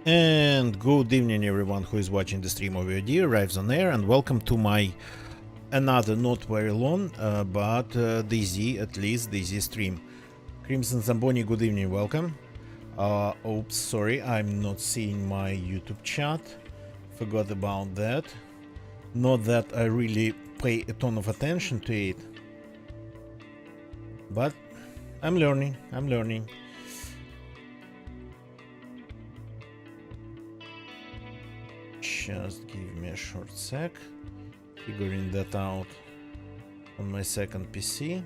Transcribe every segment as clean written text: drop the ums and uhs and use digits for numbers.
And good evening everyone who is watching the stream of VOD arrives on air, and welcome to my another not very long but DayZ, at least DayZ stream. Crimson Zamboni, good evening, welcome. Oops, sorry, I'm not seeing my YouTube chat. Forgot about that. Not that I really pay a ton of attention to it, but I'm learning. Just give me a short sec. Figuring that out on my second PC.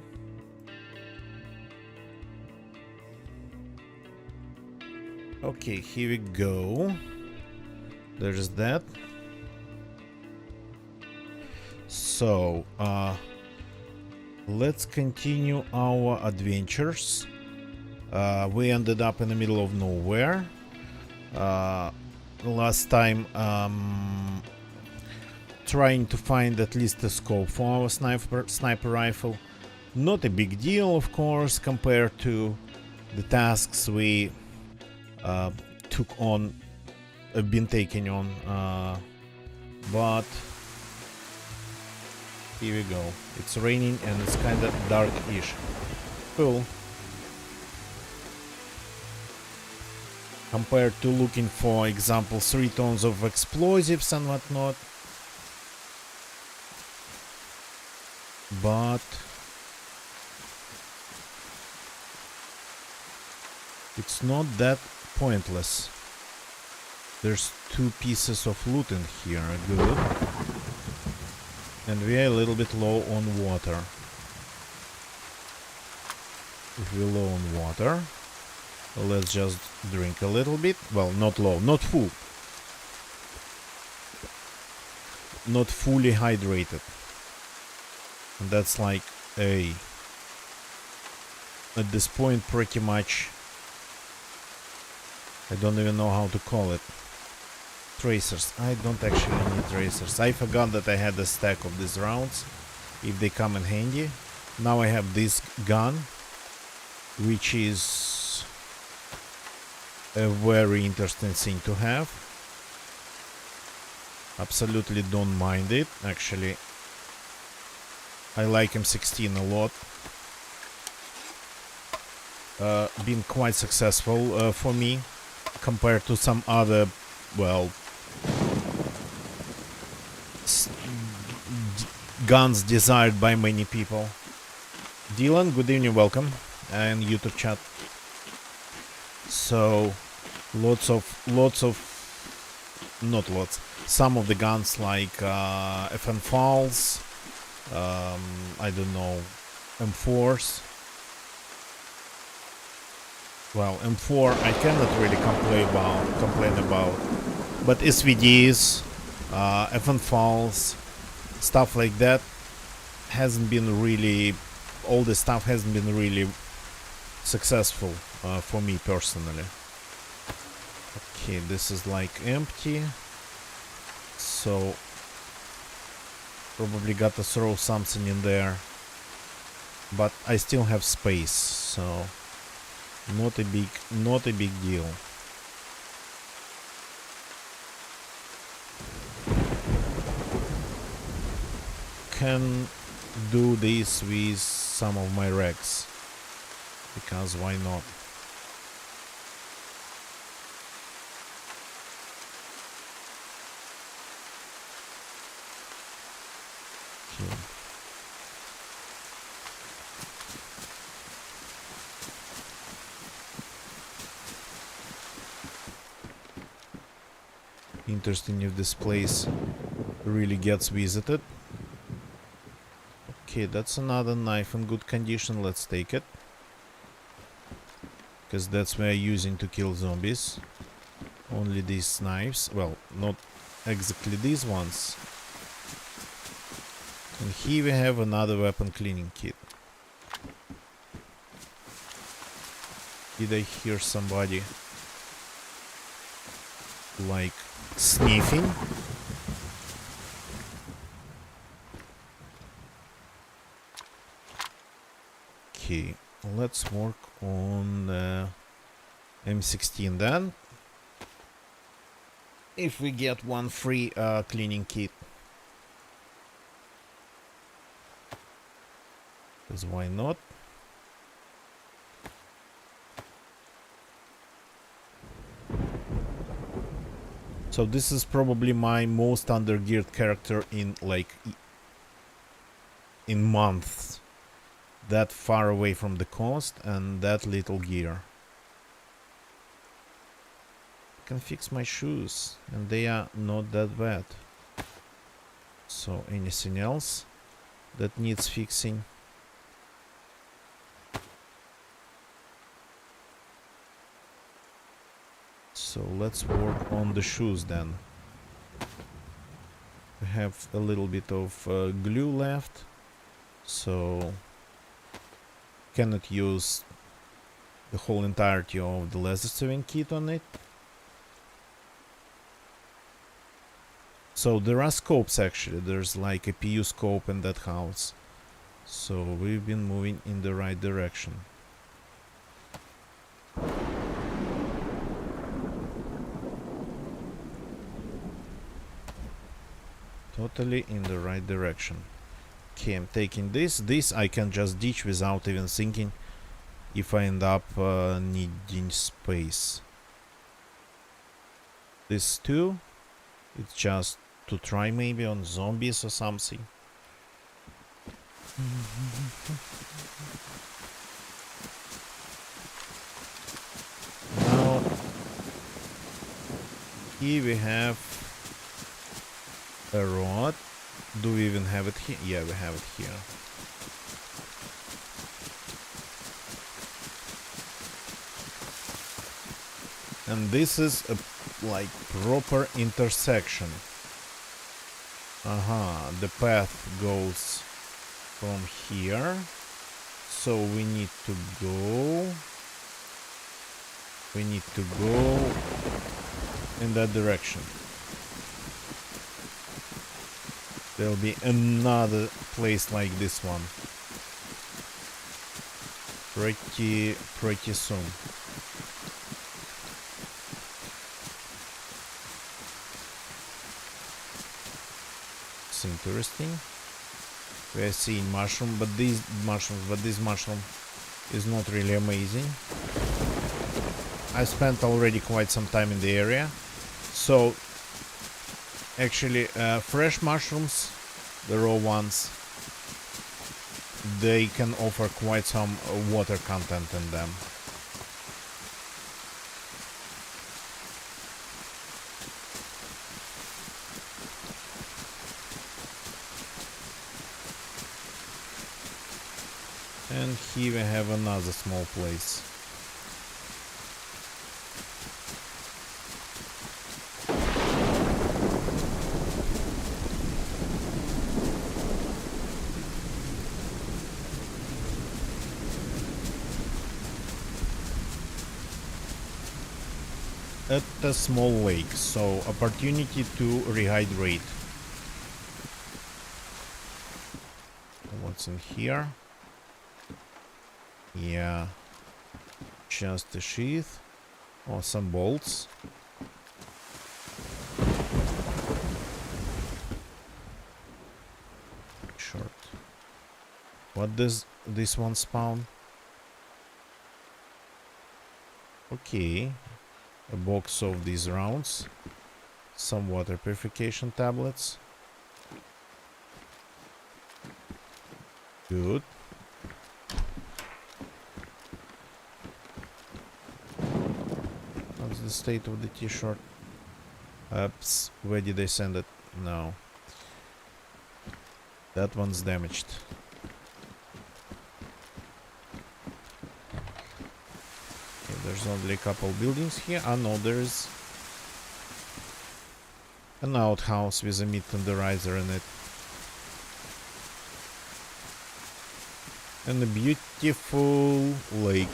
Okay, here we go. There's that. So, let's continue our adventures. We ended up in the middle of nowhere. Last time, trying to find at least a scope for our sniper rifle. Not a big deal, of course, compared to the tasks we been taking on, but here we go. It's raining and it's kind of dark-ish. Cool. Compared to looking for example 3 tons of explosives and whatnot. But it's not that pointless. There's 2 pieces of loot in here, good. And we are a little bit low on water. If we're low on water, let's just drink a little bit. Well, not low, not full. Not fully hydrated. And that's like at this point pretty much, I don't even know how to call it. Tracers. I don't actually need tracers. I forgot that I had a stack of these rounds, if they come in handy. Now I have this gun, which is a very interesting thing to have. Absolutely don't mind it. Actually, I like M16 a lot. Been quite successful for me compared to some other, well, guns desired by many people. Dylan, good evening, welcome, and YouTube chat. So lots of not lots, some of the guns like FN Falls, I don't know, M4s. Well, M4 I cannot really complain about, but SVDs, FN Falls, stuff like that hasn't been really, all the stuff hasn't been really successful for me personally. Okay, this is like empty, so probably gotta throw something in there, but I still have space, so not a big deal. Can do this with some of my wrecks, because why not? Okay. Interesting if this place really gets visited. Okay, that's another knife in good condition. Let's take it, because that's what I'm using to kill zombies. Only these knives. Well, not exactly these ones. And here we have another weapon cleaning kit. Did I hear somebody like sniffing? Okay, let's work on the M16 then. if we get one free cleaning kit. Because why not? So this is probably my most undergeared character in like in months. That far away from the coast and that little gear. I can fix my shoes and they are not that bad. So anything else that needs fixing? So let's work on the shoes then. We have a little bit of glue left, so cannot use the whole entirety of the laser saving kit on it. So there are scopes actually, there's like a PU scope in that house. So we've been moving in the right direction. Totally in the right direction. Okay, I'm taking this. This I can just ditch without even thinking if I end up needing space. This too, it's just to try maybe on zombies or something. Now, here we have a rod. Do we even have it here? Yeah, we have it here. And this is a like proper intersection. The path goes from here. So we need to go in that direction. There'll be another place like this one pretty soon. It's interesting. We are seeing mushroom, but this mushroom is not really amazing. I spent already quite some time in the area, so actually fresh mushrooms, the raw ones, they can offer quite some water content in them. And here we have another small place. At a small lake, so opportunity to rehydrate. What's in here? Yeah, just a sheath or some bolts. Short. What does this one spawn? Okay, a box of these rounds, some water purification tablets. Good. What's the state of the t-shirt? Oops, where did I send it? No. That one's damaged. Okay, there's only a couple buildings here. Ah no, there's an outhouse with a meat tenderizer in it. And a beautiful lake.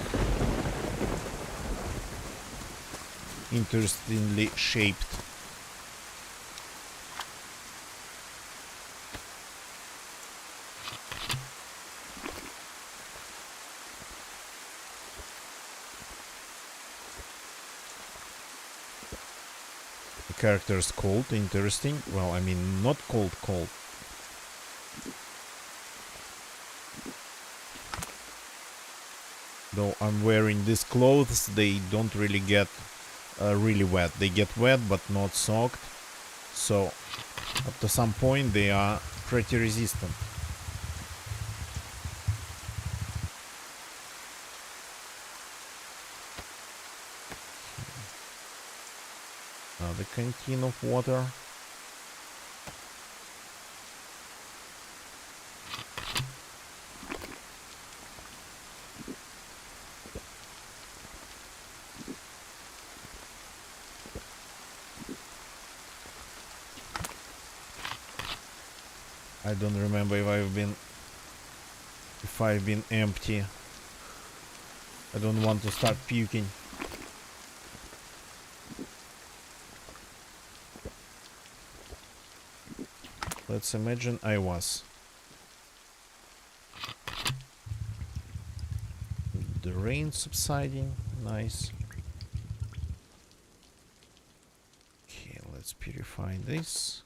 Interestingly shaped. character is cold. Interesting. Well, I mean, not cold. Though I'm wearing these clothes, they don't really get really wet. They get wet, but not soaked. So, up to some point, they are pretty resistant. Another canteen of water. I don't remember if I've been empty. I don't want to start puking. Let's imagine I was. The rain subsiding. Nice. Okay, let's purify this.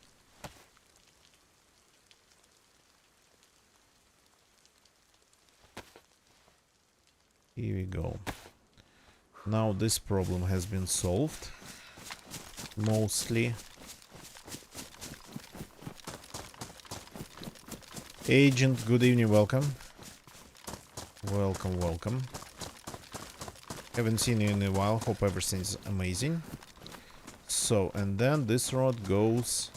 Here we go. Now this problem has been solved. Mostly. Agent, good evening, welcome. Welcome. Haven't seen you in a while, hope everything's amazing. So, and then this road goes...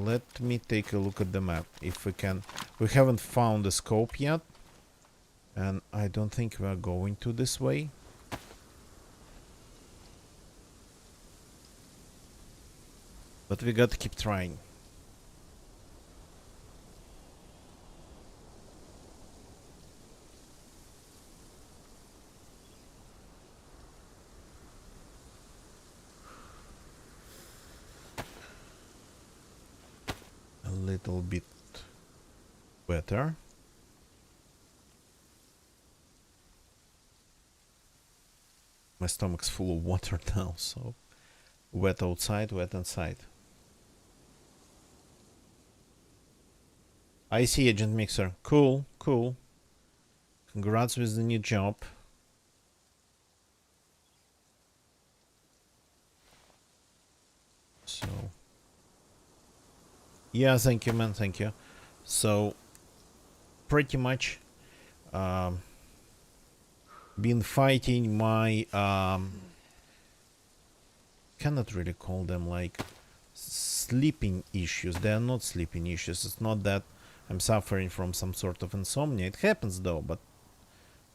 let me take a look at the map, if we can. We haven't found the scope yet. And I don't think we are going to this way. But we got to keep trying. A little bit better. My stomach's full of water now, so wet outside, wet inside. I see, Agent Mixer. Cool. Congrats with the new job. So, yeah, thank you, man, thank you. So, pretty much, been fighting my, cannot really call them like sleeping issues. They are not sleeping issues. It's not that I'm suffering from some sort of insomnia. It happens though, but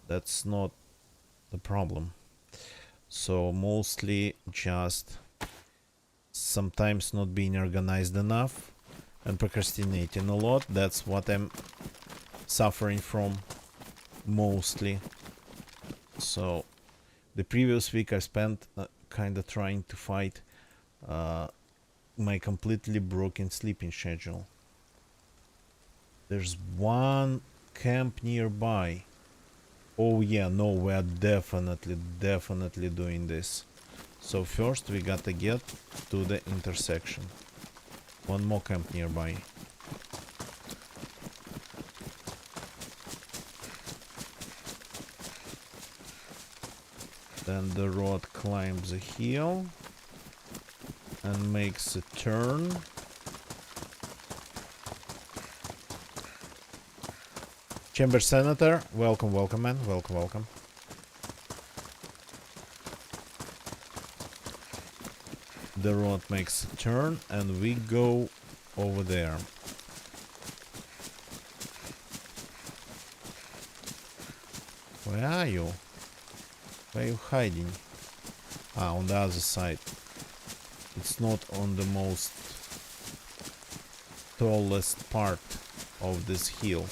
that's not the problem. So mostly just sometimes not being organized enough and procrastinating a lot. That's what I'm suffering from mostly. So the previous week I spent kind of trying to fight my completely broken sleeping schedule. There's one camp nearby. Oh yeah, no, we are definitely doing this. So first we gotta get to the intersection. One more camp nearby. Then the road climbs a hill and makes a turn. Chamber Senator, welcome man, welcome. The road makes a turn and we go over there. Where are you? Where are you hiding? Ah, on the other side. It's not on the most tallest part of this hill.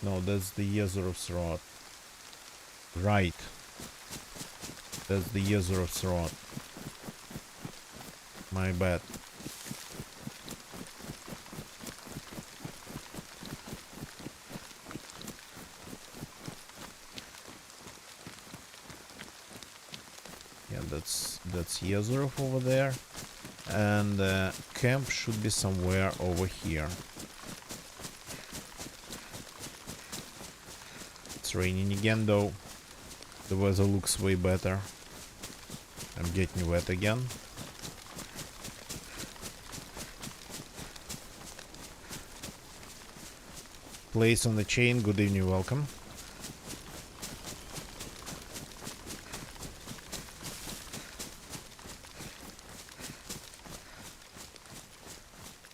No, that's the Yezorov's Road. Right. That's the Yezorov's Road. My bad. that's Yezorov over there, and camp should be somewhere over here. It's raining again though. The weather looks way better. I'm getting wet again. Place on the chain, good evening, welcome.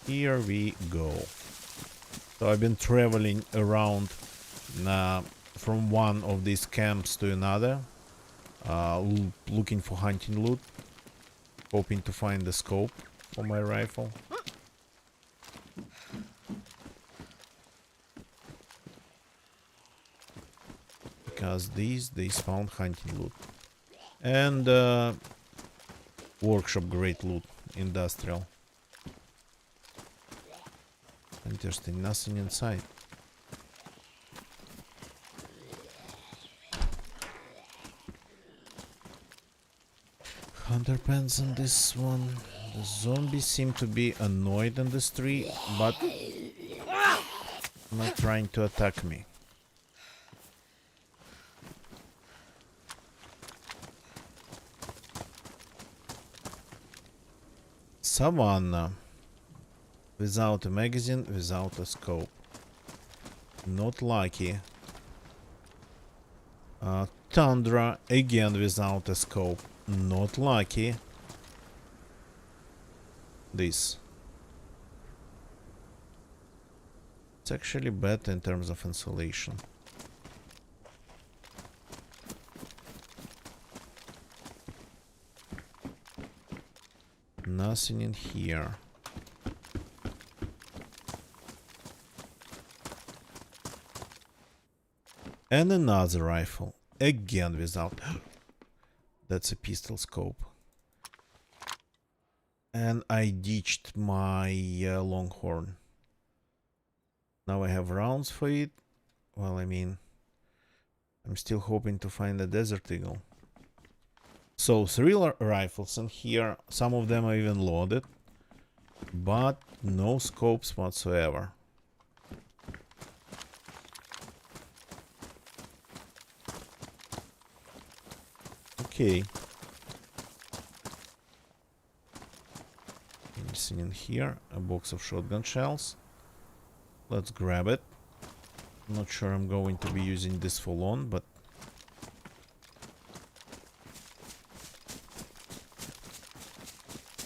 Here we go. So I've been traveling around from one of these camps to another, looking for hunting loot, hoping to find the scope for my rifle. Because these found hunting loot. And workshop grade loot, industrial. Interesting, nothing inside. Hunter pants on this one. The zombies seem to be annoyed on this tree, but not trying to attack me. Savannah. Without a magazine, without a scope. Not lucky. Tundra, again without a scope. Not lucky. This. It's actually better in terms of insulation. Nothing in here. And another rifle. Again without... That's a pistol scope. And I ditched my Longhorn. Now I have rounds for it. Well, I mean... I'm still hoping to find a Desert Eagle. So, 3 rifles in here. Some of them are even loaded. But no scopes whatsoever. Okay. Anything in here? A box of shotgun shells. Let's grab it. Not sure I'm going to be using this for long, but...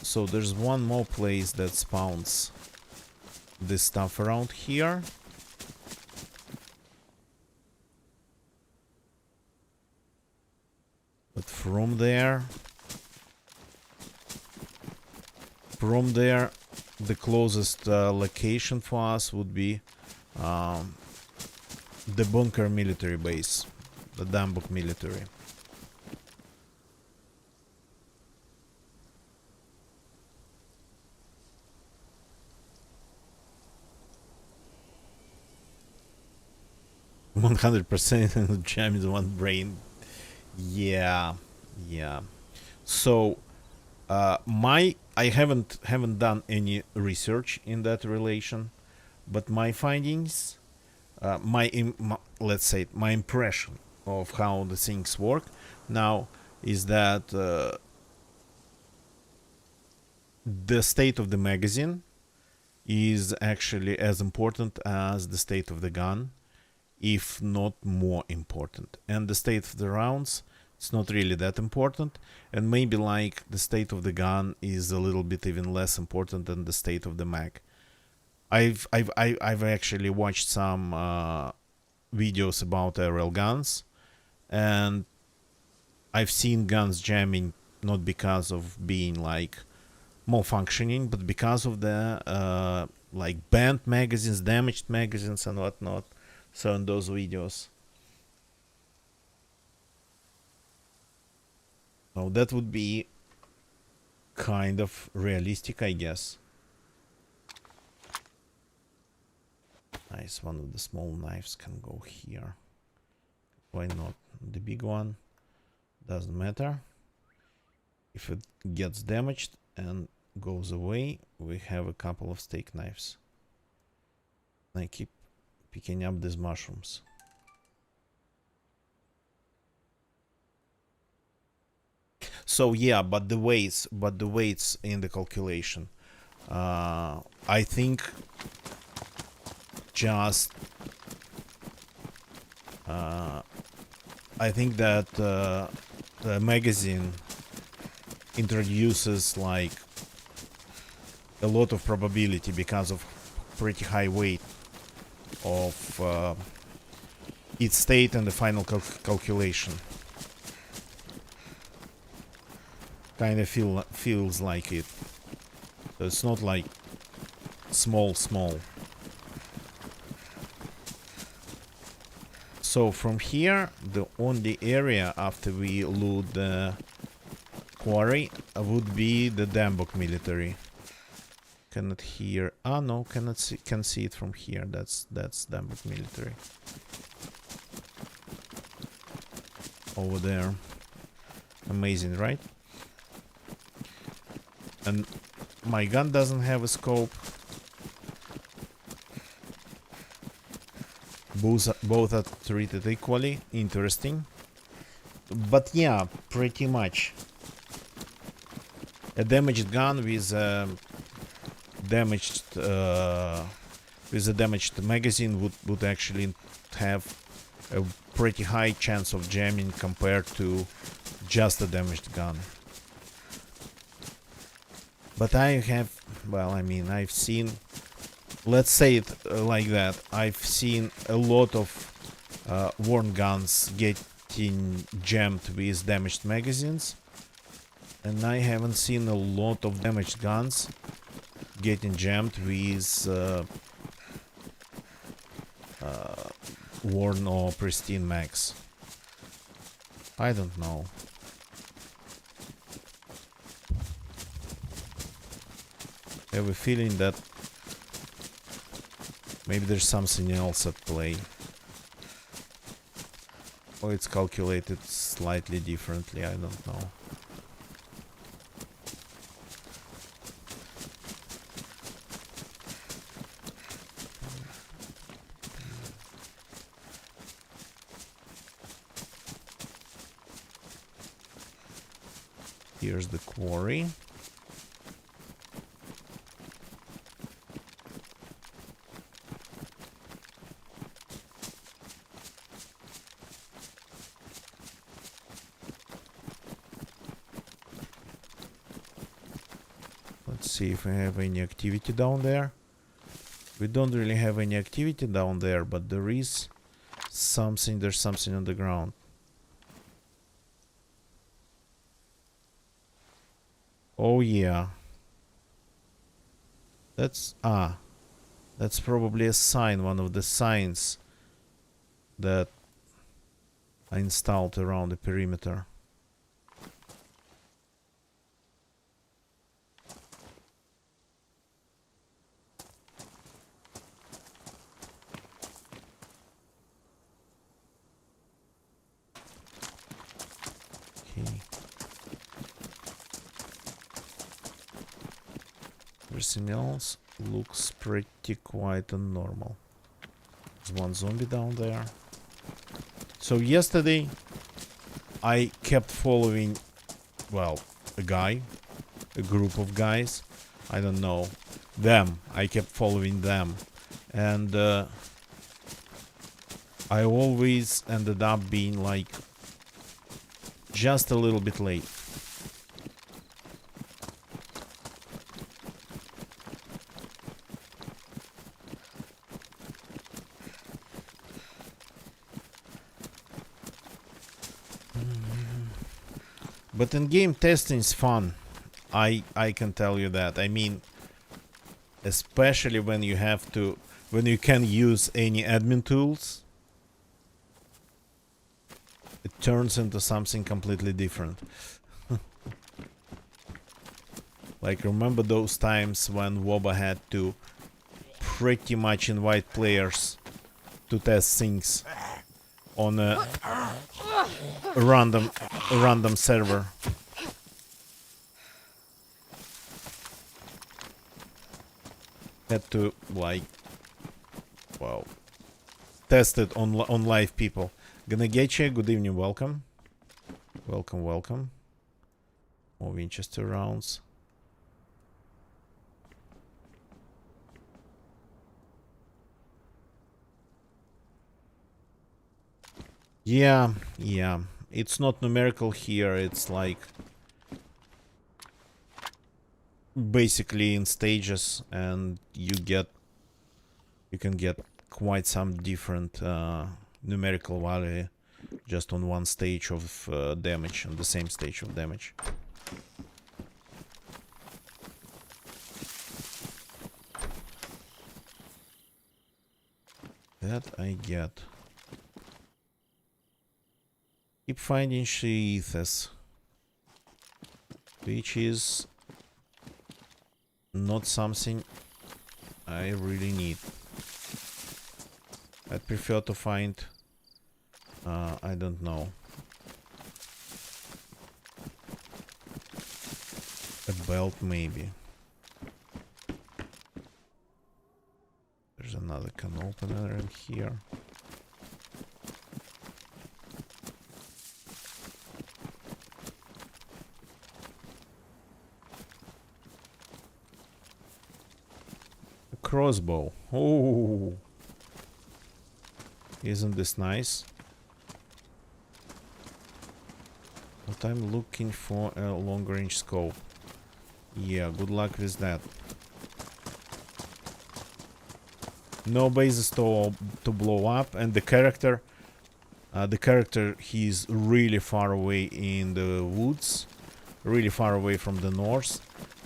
So there's one more place that spawns this stuff around here. But from there, the closest location for us would be the Bunker military base, the Dambuk military. %, jam is one brain. Yeah. So, I haven't done any research in that relation, but my findings, let's say my impression of how the things work now is that the state of the magazine is actually as important as the state of the gun, if not more important. And the state of the rounds, it's not really that important, and maybe like the state of the gun is a little bit even less important than the state of the mag. I've actually watched some videos about ARL guns, and I've seen guns jamming not because of being like malfunctioning, but because of the like bent magazines, damaged magazines, and whatnot. So in those videos. So that would be kind of realistic, I guess. Nice, one of the small knives can go here. Why not? The big one doesn't matter. If it gets damaged and goes away, we have a couple of steak knives. I keep picking up these mushrooms. So yeah, but the weights in the calculation. I think just I think that the magazine introduces like a lot of probability because of pretty high weight of its state and the final calculation. Kind of feels like it. So it's not like small. So from here, the only area after we loot the quarry would be the Dambok military. Cannot hear. Ah no, cannot see. Can see it from here. That's Dambok military. Over there. Amazing, right? And my gun doesn't have a scope. Both are treated equally. Interesting. But yeah, pretty much. A damaged gun with a damaged magazine would actually have a pretty high chance of jamming compared to just a damaged gun. But I have, well, I mean, I've seen, let's say it like that, I've seen a lot of worn guns getting jammed with damaged magazines, and I haven't seen a lot of damaged guns getting jammed with worn or pristine mags. I don't know. I have a feeling that maybe there's something else at play. Or it's calculated slightly differently, I don't know. Here's the quarry. Let's see if we have any activity down there. We don't really have any activity down there, but there is something, there's something on the ground. Oh yeah. That's probably a sign, one of the signs that I installed around the perimeter. Okay. Everything else looks pretty quiet and normal. There's one zombie down there. So yesterday I kept following, well, a group of guys. I don't know them. I kept following them, and I always ended up being like just a little bit late. But in-game testing is fun. I can tell you that. I mean, especially when you can use any admin tools, it turns into something completely different. Like, remember those times when WOBA had to pretty much invite players to test things on a random server. Had to, like, wow, test it on live people. Gonna get you. Good evening, welcome. Welcome, welcome. More Winchester rounds. Yeah, yeah. It's not numerical here, it's like basically in stages, and you can get quite some different numerical value just on one stage of damage, on the same stage of damage. That I get. Keep finding sheaths, which is not something I really need. I'd prefer to find, I don't know, a belt maybe. There's another can opener in here. A crossbow. Oh, isn't this nice? But I'm looking for a long range scope. Yeah, good luck with that. No bases to blow up, and the character, he's really far away in the woods, really far away from the north,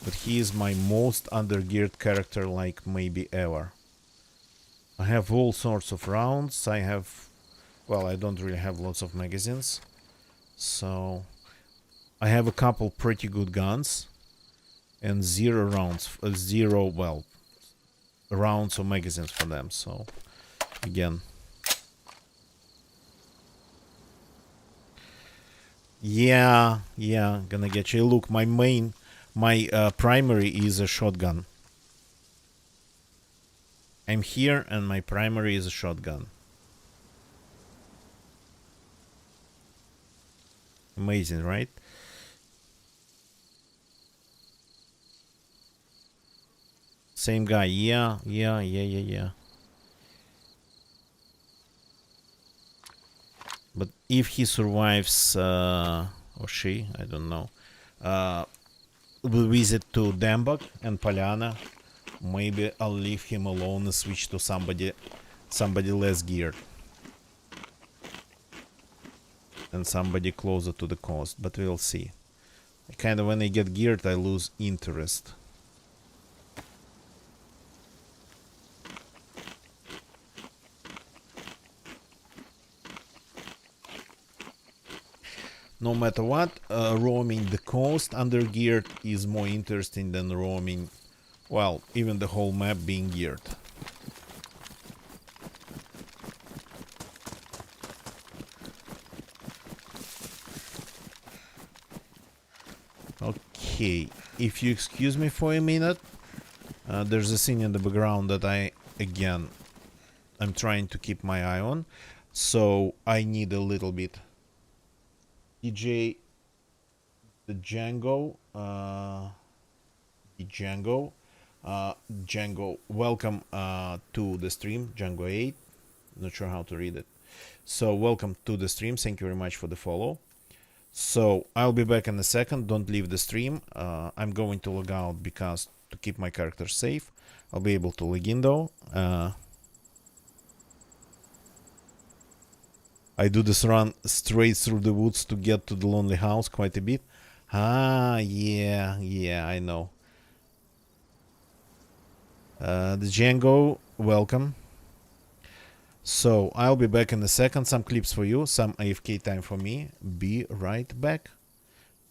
but he is my most undergeared character, like maybe ever. I have all sorts of rounds. I have, well, I don't really have lots of magazines, so I have a couple pretty good guns and zero rounds, rounds or magazines for them. So again, yeah, gonna get you. Look, my primary is a shotgun. I'm here and my primary is a shotgun. Amazing, right? Same guy. Yeah. But if he survives, or she, I don't know, will visit to Dambak and Polyana, maybe I'll leave him alone and switch to somebody less geared. And somebody closer to the coast, but we'll see. Kind of when I get geared, I lose interest. No matter what, roaming the coast undergeared is more interesting than roaming, well, even the whole map being geared. Okay, if you excuse me for a minute, there's a scene in the background that I'm trying to keep my eye on, so I need a little bit. DJ the Django, Django, welcome to the stream, Django 8, not sure how to read it. So welcome to the stream, thank you very much for the follow. So I'll be back in a second, don't leave the stream. I'm going to log out because to keep my character safe. I'll be able to log in though. I do this run straight through the woods to get to the lonely house quite a bit. Ah, yeah, I know. The Django, welcome. So I'll be back in a second. Some clips for you, some AFK time for me. Be right back.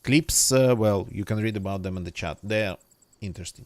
Clips, well, you can read about them in the chat. They're interesting.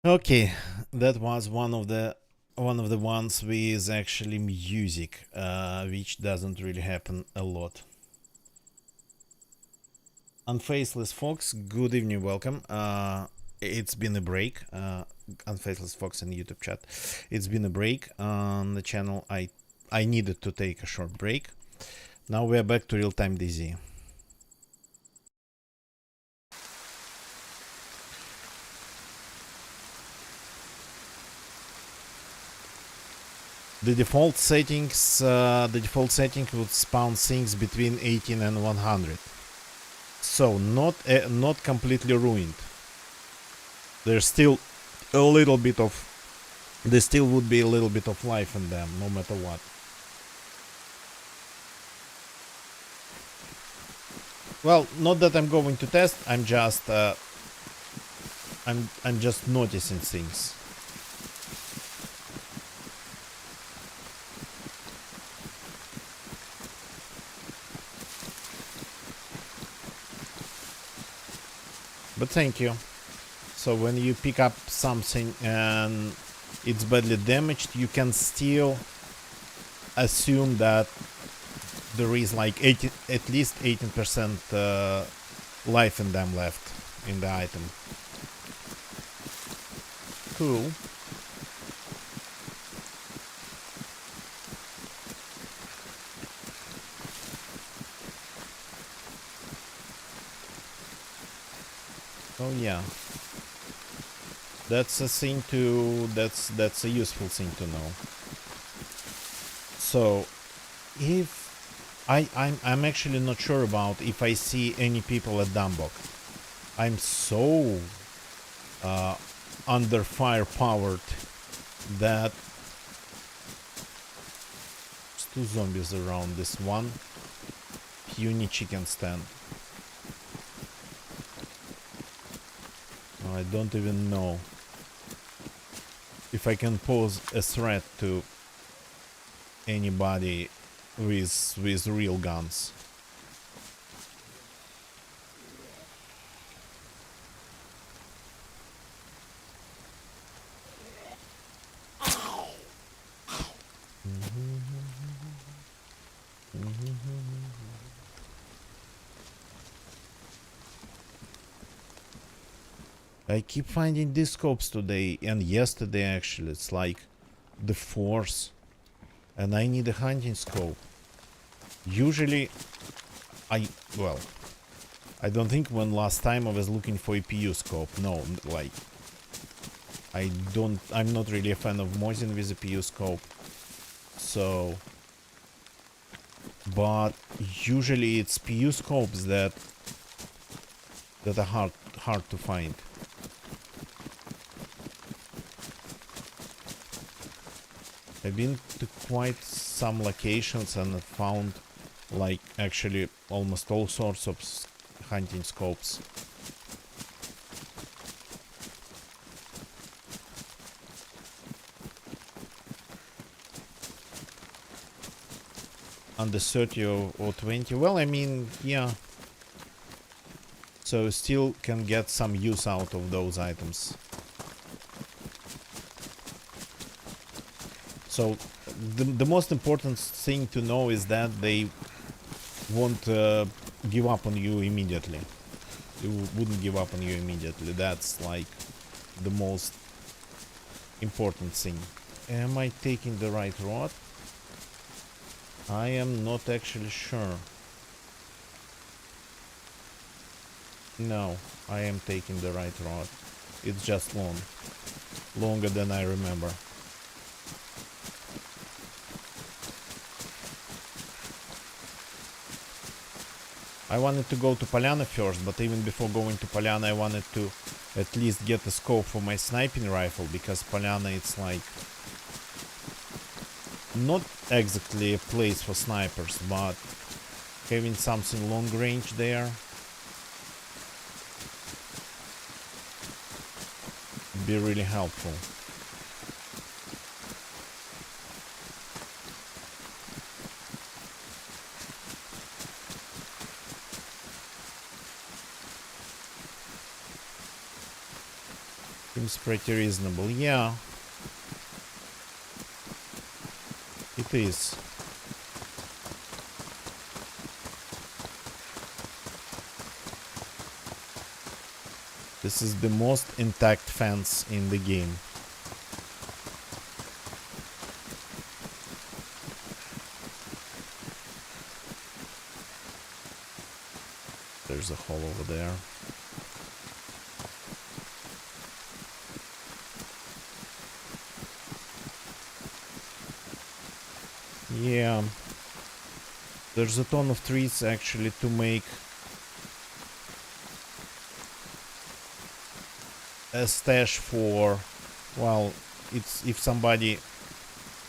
Okay, that was one of the ones with actually music, which doesn't really happen a lot. Unfaceless Fox, good evening, welcome. It's been a break. Unfaceless Fox in YouTube chat. It's been a break on the channel. I needed to take a short break. Now we're back to real-time DayZ. The default setting would spawn things between 18 and 100. So not completely ruined. There's still a little bit of there still would be a little bit of life in them, no matter what. Well, not that I'm going to test. I'm just noticing things. But thank you. So when you pick up something and it's badly damaged, you can still assume that there is like at least 18% life in them left in the item. Cool. Oh yeah. That's a thing to that's a useful thing to know. So if I'm actually not sure about if I see any people at Dambok. I'm so under firepowered that there's two zombies around this one puny chicken stand. I don't even know if I can pose a threat to anybody with real guns. I keep finding these scopes today and yesterday actually. It's like the force, and I need a hunting scope. Usually well, I don't think when last time I was looking for a PU scope. No, like I'm not really a fan of Mosin with a PU scope. So, but usually it's PU scopes that are hard to find. I've been to quite some locations and found like actually almost all sorts of hunting scopes. Under 30 or 20. Well, I mean, yeah. So still can get some use out of those items. So the most important thing to know is that they won't give up on you immediately. They wouldn't give up on you immediately. That's like the most important thing. Am I taking the right road? I am not actually sure. No, I am taking the right road. It's just longer than I remember. I wanted to go to Polyana first, but even before going to Polyana I wanted to at least get a scope for my sniping rifle, because Polyana it's like not exactly a place for snipers, but having something long range there would be really helpful. Seems pretty reasonable. Yeah, it is. This is the most intact fence in the game. There's a hole over there. Yeah, there's a ton of trees actually to make a stash for, well, it's if somebody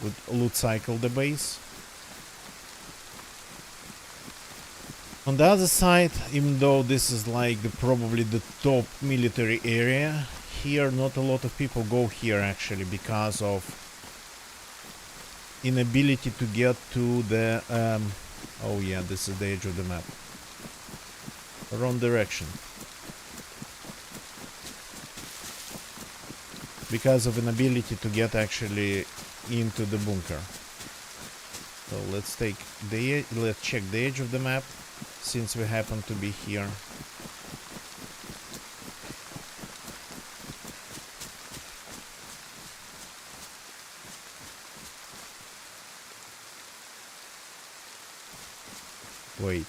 would loot cycle the base. On the other side, even though this is like probably the top military area, here not a lot of people go here actually because of inability to get to the oh yeah, this is the edge of the map. Wrong direction. Because of inability to get actually into the bunker. So let's take the let's check the edge of the map since we happen to be here. Wait.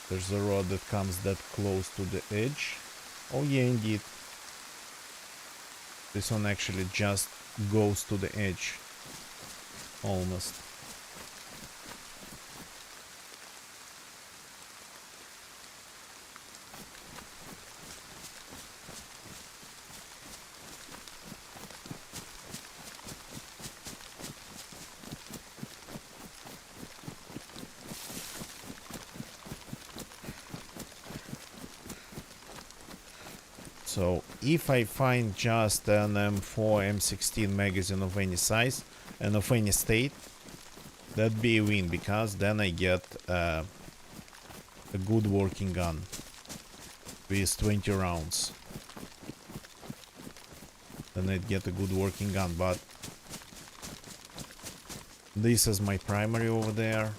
There's a road that comes that close to the edge. Oh yeah, indeed. This one actually just goes to the edge. Almost. So if I find just an M4, M16 magazine of any size and of any state, that'd be a win, because then I get a good working gun with 20 rounds. Then I'd get a good working gun, but this is my primary over there.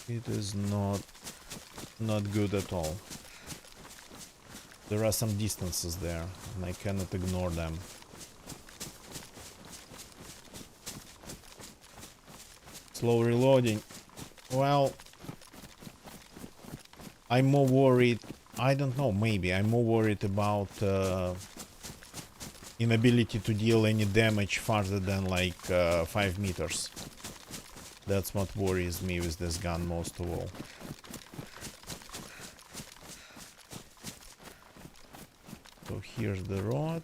It is not good at all. There are some distances there and I cannot ignore them. Slow reloading. Well, I'm more worried, I don't know, maybe I'm more worried about inability to deal any damage farther than like 5 meters. That's what worries me with this gun most of all. So here's the road.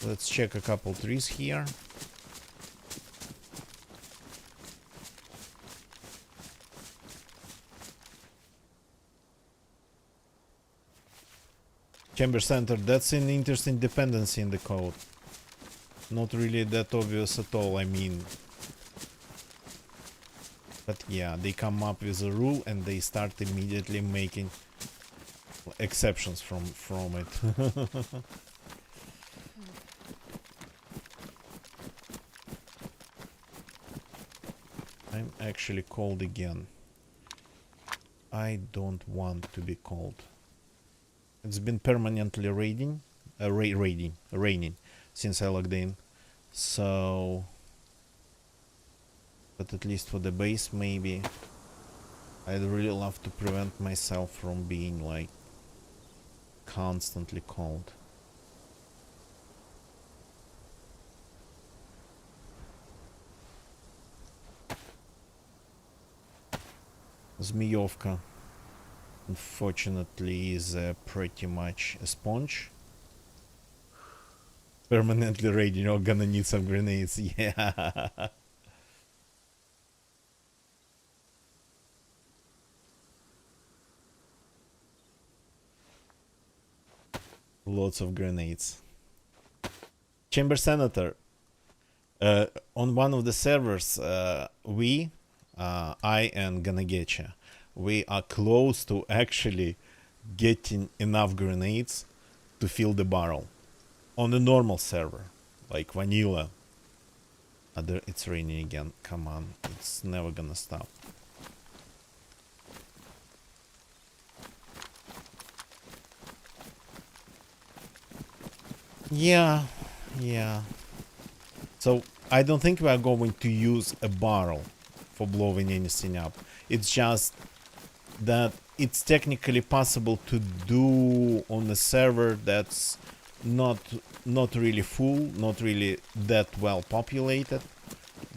Let's check a couple trees here. Chamber center, that's an interesting dependency in the code. Not really that obvious at all, I mean. But yeah, they come up with a rule and they start immediately making exceptions from it. I'm actually cold again. I don't want to be cold. It's been permanently raining since I logged in. So, but at least for the base, maybe I'd really love to prevent myself from being like constantly cold. Zmiyovka, unfortunately, is pretty much a sponge. Permanently raging, you're gonna need some grenades, yeah. Lots of grenades. Chamber Senator. On one of the servers, I and Ganagecha, we are close to actually getting enough grenades to fill the barrel on a normal server, like vanilla. It's raining again. Come on, it's never gonna stop. Yeah, yeah. So I don't think we are going to use a barrel for blowing anything up. It's just that it's technically possible to do on a server that's not not really full, not really that well populated,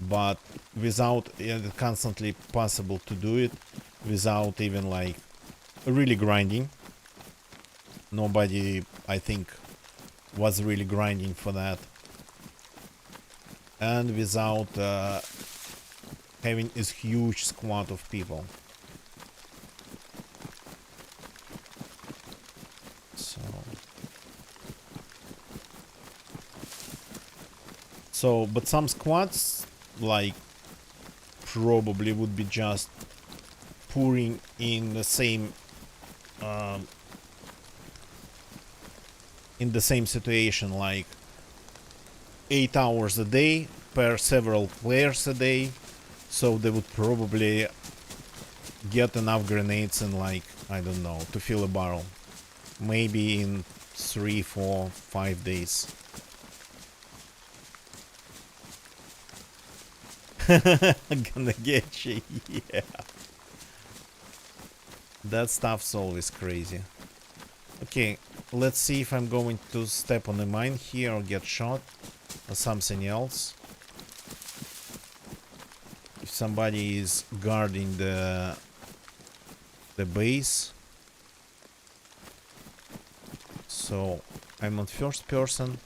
but without constantly possible to do it without even like really grinding. Nobody, I think, was really grinding for that, and without having this huge squad of people. So, but some squads, like, probably would be just pouring in the same situation, like 8 hours a day per several players a day. So they would probably get enough grenades in, like, I don't know, to fill a barrel. Maybe in 3, 4, 5 days. Gonna get you, yeah. That stuff's always crazy. Okay, let's see if I'm going to step on a mine here or get shot or something else. If somebody is guarding the base. So I'm on first person.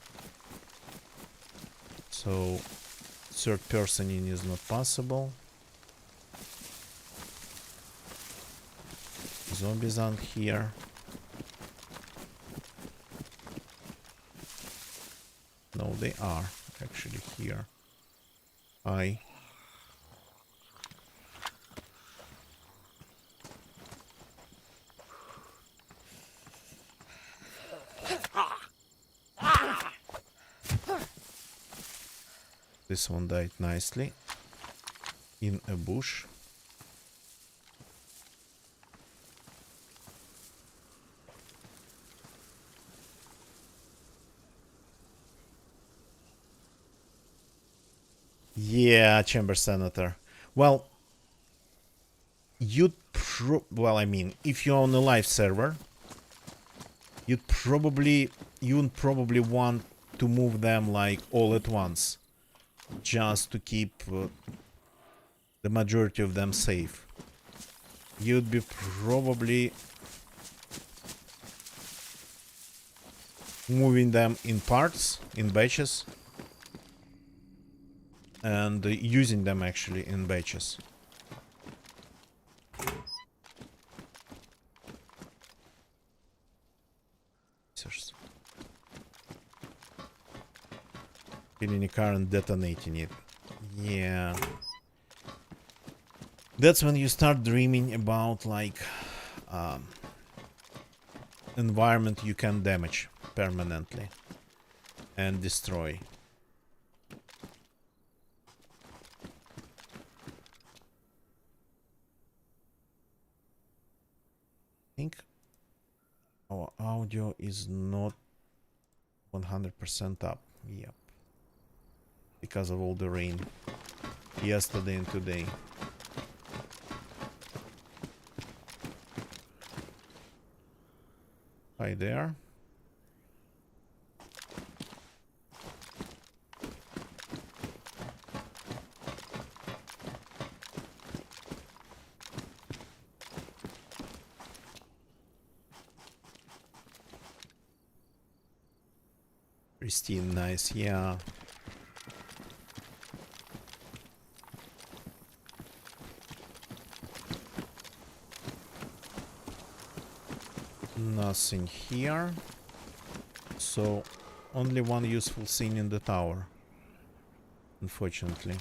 So third person in is not possible. Zombies aren't here. No, they are actually here. Hi. This one died nicely in a bush. Yeah, Chamber Senator. Well, I mean, if you're on a live server, you would probably want to move them like all at once, just to keep the majority of them safe. You'd be probably moving them in parts, in batches, and using them actually in batches. Killing a car and detonating it. Yeah. That's when you start dreaming about, like, environment you can damage permanently and destroy. I think our audio is not 100% up. Yep. Because of all the rain yesterday and today. Hi there. Pristine, nice, yeah. Nothing here. So, only one useful thing in the tower. Unfortunately.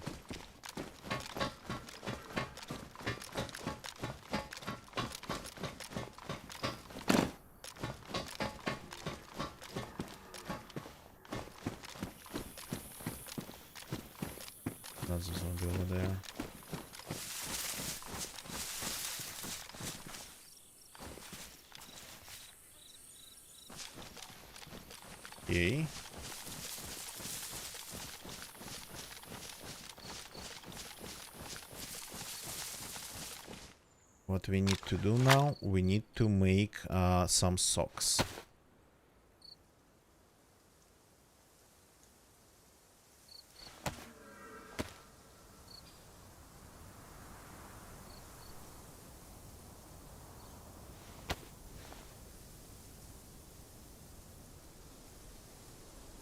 another zombie over there. Okay. What we need to do now, we need to make some socks.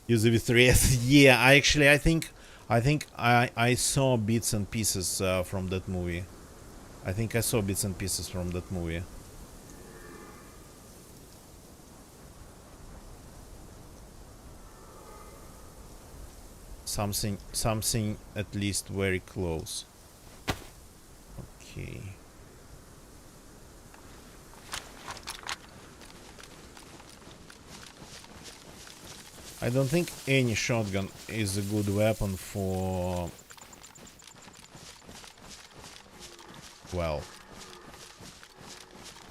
Use the V3S. Yeah, I think I saw bits and pieces from that movie. I think I saw bits and pieces from that movie. Something at least very close. Okay. I don't think any shotgun is a good weapon for, well,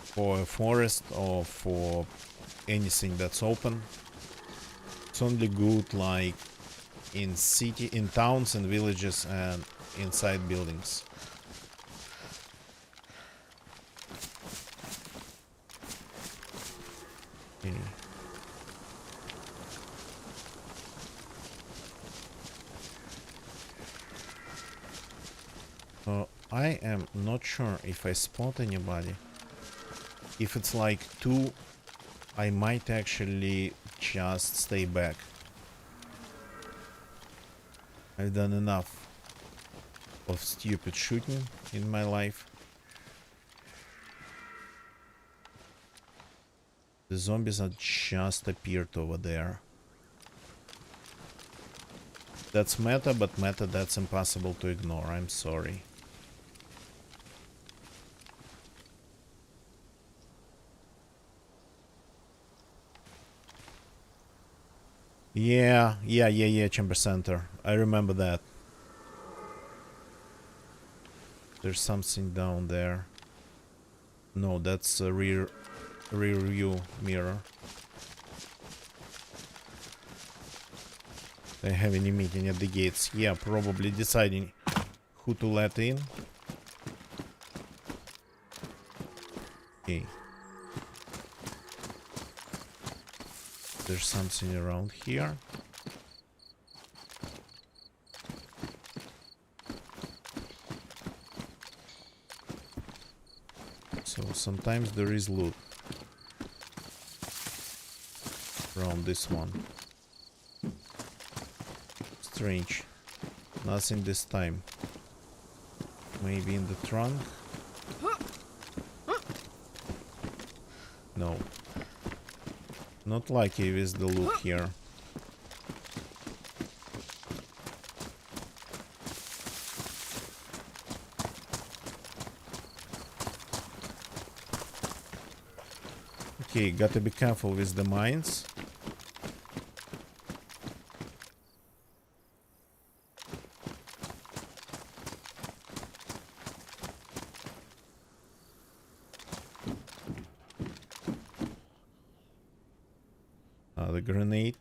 for a forest or for anything that's open. It's only good like in towns and villages and inside buildings. Okay. I am not sure if I spot anybody. If it's like two, I might actually just stay back. I've done enough of stupid shooting in my life. The zombies are just appeared over there. That's meta, but meta that's impossible to ignore. I'm sorry. Yeah, chamber center. I remember that. There's something down there. No, that's a rear view mirror. They're having a meeting at the gates. Yeah, probably deciding who to let in. Okay. There's something around here. So sometimes there is loot around this one. Strange. Nothing this time. Maybe in the trunk? No. Not lucky with the loot here. Okay, gotta be careful with the mines. The grenade.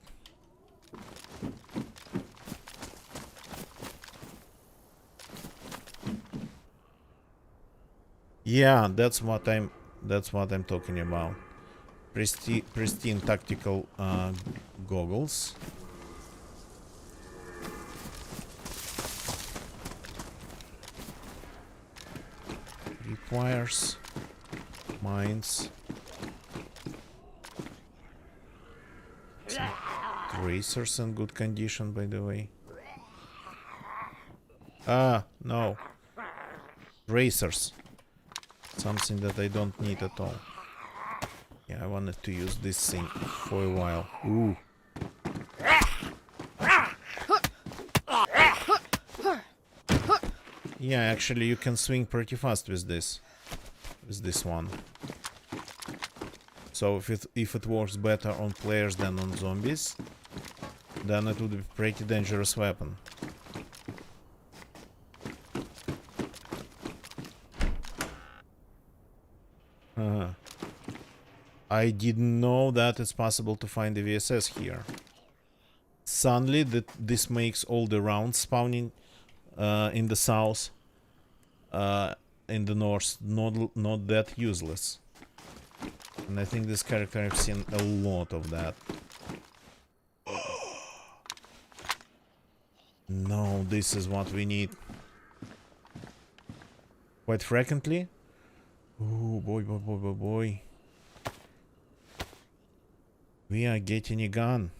Yeah, that's what I'm talking about. Pristine tactical goggles. Requires mines. Racers in good condition, by the way. Ah, no. Racers. Something that I don't need at all. Yeah, I wanted to use this thing for a while. Ooh. Yeah, actually you can swing pretty fast with this. With this one. So if it works better on players than on zombies, then it would be a pretty dangerous weapon. I didn't know that it's possible to find the VSS here. Suddenly, this makes all the rounds spawning in the south, in the north, not that useless. And I think this character, I've seen a lot of that. No, this is what we need. Quite frequently. Oh boy, boy, boy, boy, boy. We are getting a gun.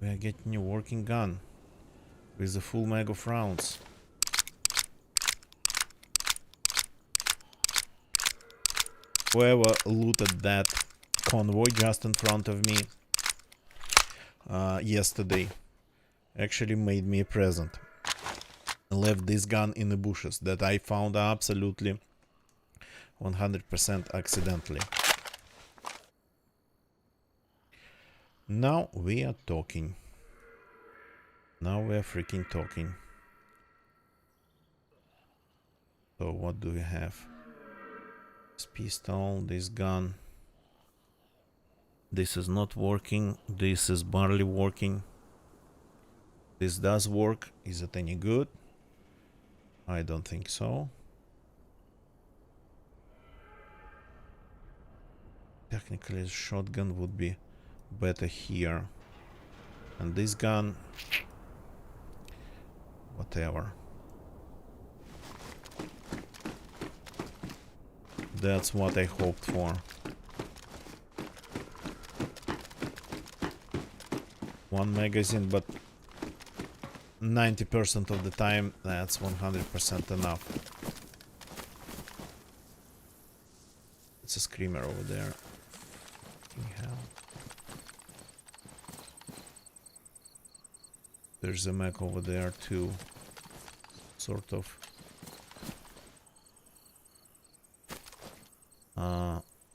We are getting a working gun with a full mag of rounds. Whoever looted that convoy just in front of me yesterday actually made me a present. Left this gun in the bushes that I found absolutely 100% accidentally. Now we are talking. Now we are freaking talking. So what do we have? This pistol, this gun. This is not working. This is barely working. This does work. Is it any good? I don't think so. Technically, a shotgun would be better here. And this gun... whatever. That's what I hoped for. One magazine, but 90% of the time, that's 100% enough. It's a screamer over there. Fucking hell. There's a mech over there too. Sort of.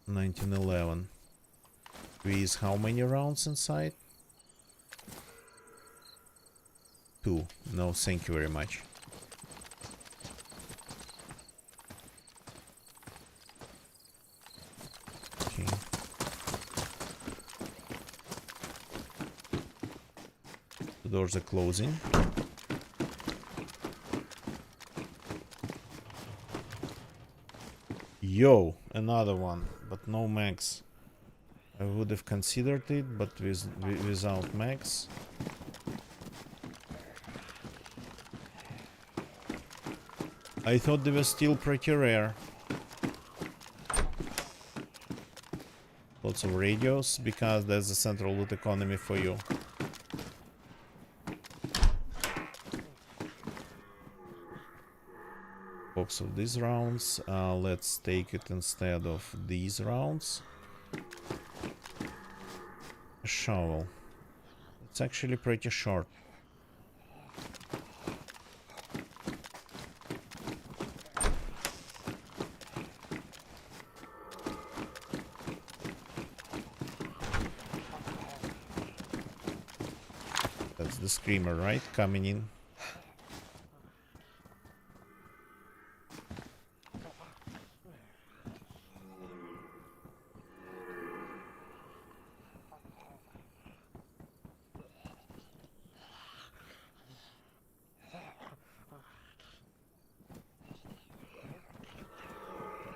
1911. With how many rounds inside? 2. No, thank you very much. Okay. The doors are closing. Yo, another one, but no max. I would have considered it, but without max. I thought they were still pretty rare. Lots of radios, because there's a central loot economy for you. Box of these rounds. Let's take it instead of these rounds. A shovel. It's actually pretty short. That's the screamer, right? Coming in.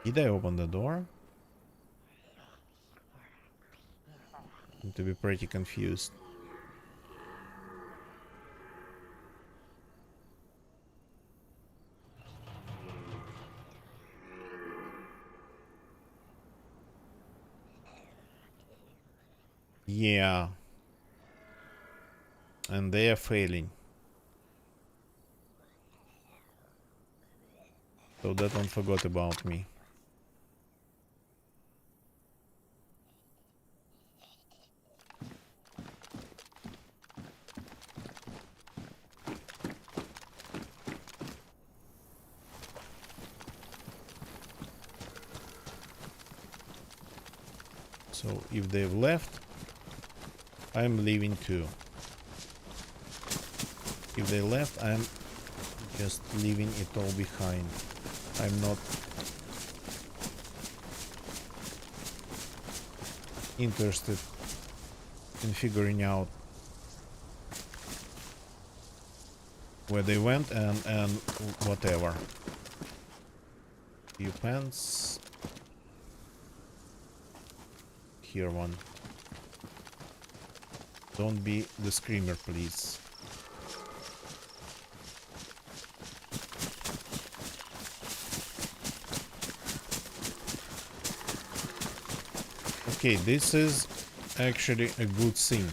Did I open the door? I'm to be pretty confused. Yeah. And they are failing. So that one forgot about me. So if they've left, I'm leaving too. If they left, I'm just leaving it all behind. I'm not interested in figuring out where they went and whatever. Few pants. Here one. Don't be the screamer, please. Okay, this is actually a good thing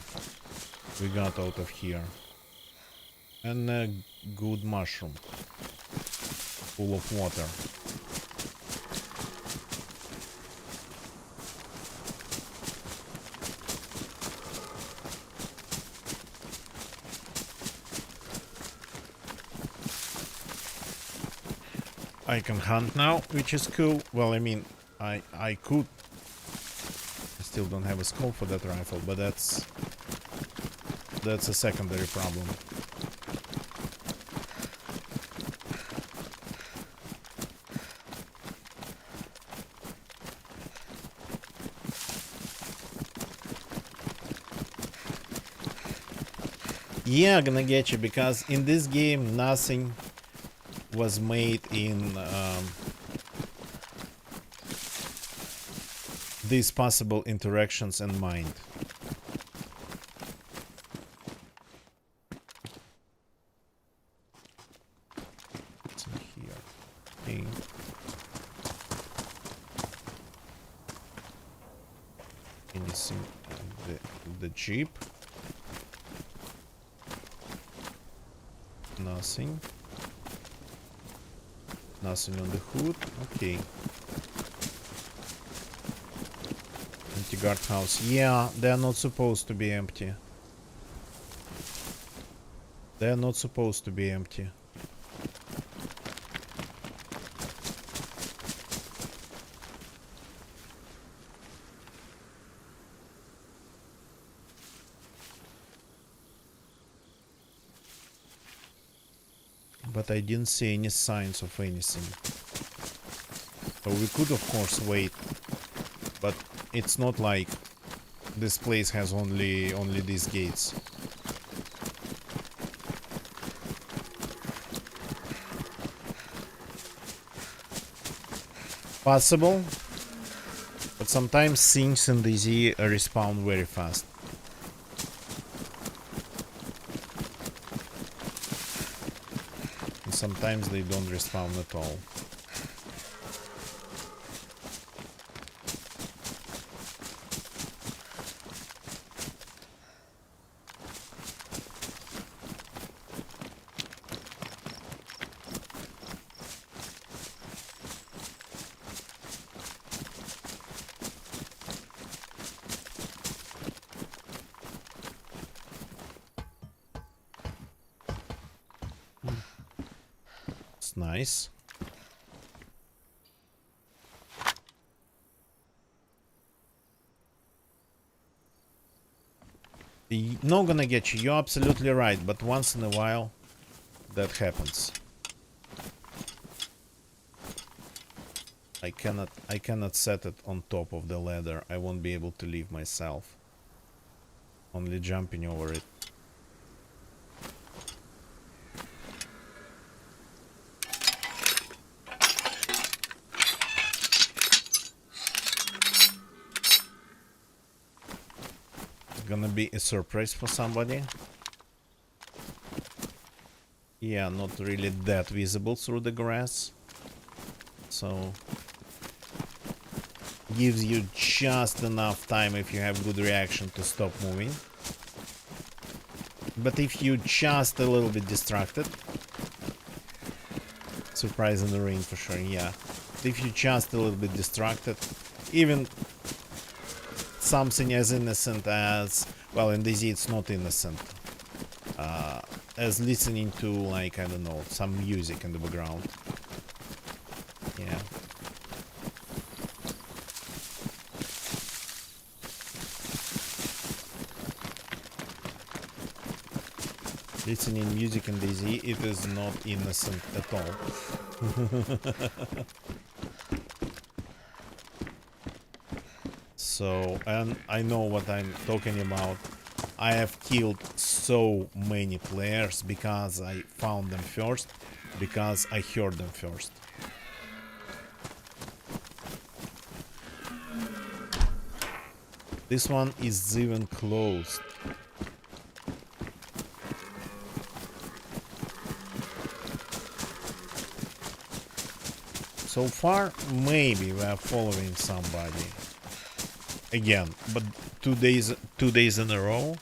we got out of here. And a good mushroom. Full of water. I can hunt now, which is cool. Well, I mean, I could. I still don't have a scope for that rifle, but that's a secondary problem. Yeah, gonna get you, because in this game nothing was made in these possible interactions in mind. What's in here? Okay. Anything in the Jeep? Nothing. Nothing on the hood. Okay. Empty guardhouse. Yeah, they're not supposed to be empty. They're not supposed to be empty. But I didn't see any signs of anything. So we could of course wait, but it's not like this place has only these gates. Possible, but sometimes things in DayZ respawn very fast. And sometimes they don't respawn at all. Nice. Not gonna get you. You're absolutely right, but once in a while that happens. I cannot set it on top of the ladder. I won't be able to leave myself. Only jumping over it. Gonna be a surprise for somebody. Yeah, not really that visible through the grass. So gives you just enough time if you have good reaction to stop moving. But if you just a little bit distracted, surprise in the rain for sure, yeah. If you just a little bit distracted, even something as innocent as, well, in DayZ it's not innocent, as listening to, like, I don't know, some music in the background. Yeah. Listening music in DayZ, it is not innocent at all. So, and I know what I'm talking about. I have killed so many players because I found them first, because I heard them first. This one is even closed. So far, maybe we are following somebody again, but 2 days in a row.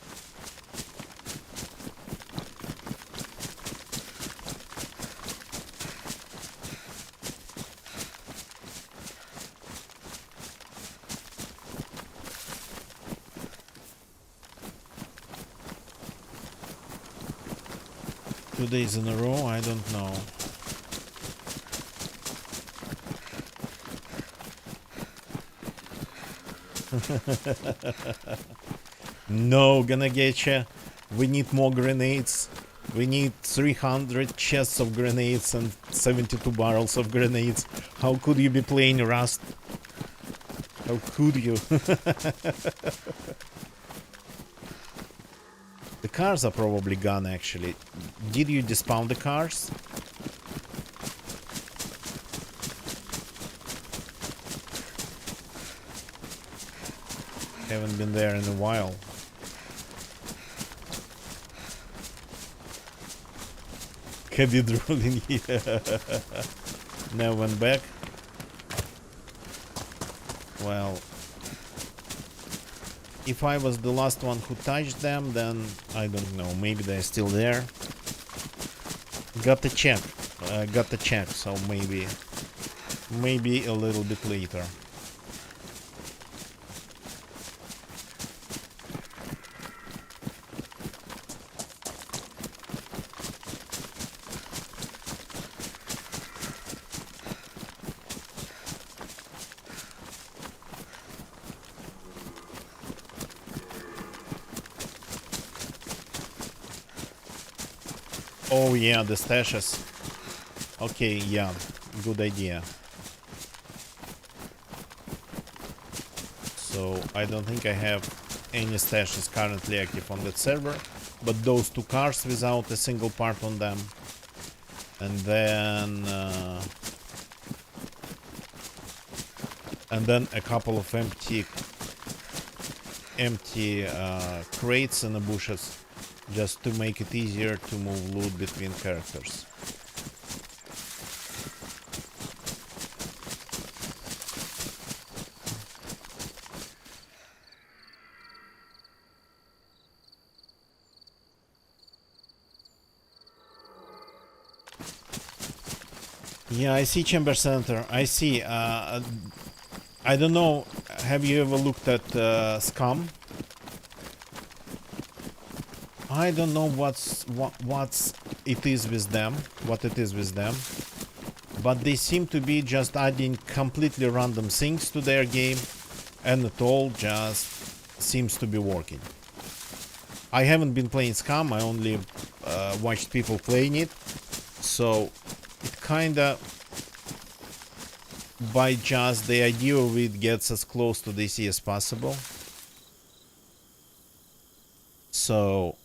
Two days in a row, I don't know. No, gonna get ya. We need more grenades. We need 300 chests of grenades and 72 barrels of grenades. How could you be playing Rust? How could you? The cars are probably gone, actually. Did you despawn the cars? Haven't been there in a while. Heavy drooling here. Never went back. Well, if I was the last one who touched them, then I don't know. Maybe they're still there. Got the check. Got the check. So maybe a little bit later. Oh yeah, the stashes. Okay, yeah, good idea. So I don't think I have any stashes currently active on that server, but those two cars without a single part on them, and then a couple of empty crates in the bushes, just to make it easier to move loot between characters. Yeah, I see Chamber Center. I see. I don't know. Have you ever looked at Scum? I don't know what it is with them, but they seem to be just adding completely random things to their game, and it all just seems to be working. I haven't been playing Scum. I only watched people playing it, so it kinda, by just the idea of it, gets as close to DayZ as possible. So,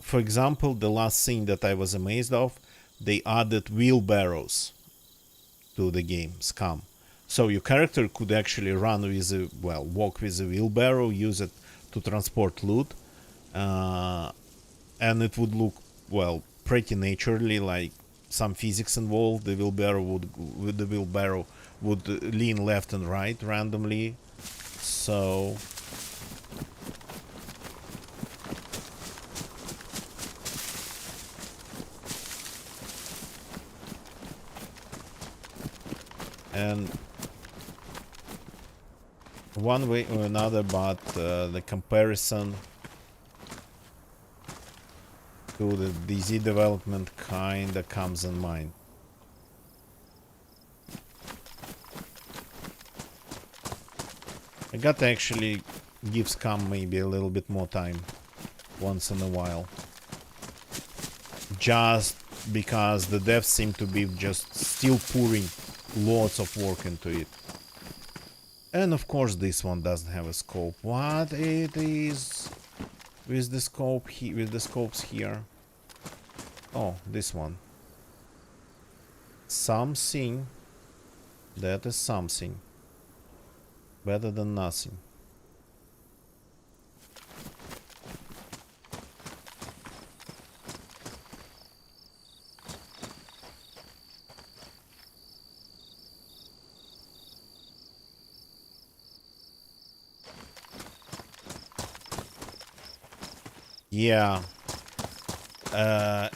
for example, the last thing that I was amazed of, they added wheelbarrows to the game, Scum. So your character could actually run with a, well, walk with a wheelbarrow, use it to transport loot, and it would look, well, pretty naturally, like some physics involved. The wheelbarrow would lean left and right randomly. So and one way or another, but the comparison to the DayZ development kinda comes in mind. I gotta actually give Scum maybe a little bit more time once in a while. just because the devs seem to be just still pouring lots of work into it. And of course this one doesn't have a scope. What it is with the scope with the scopes here? Oh, this one. Something. That is something. Better than nothing. Yeah.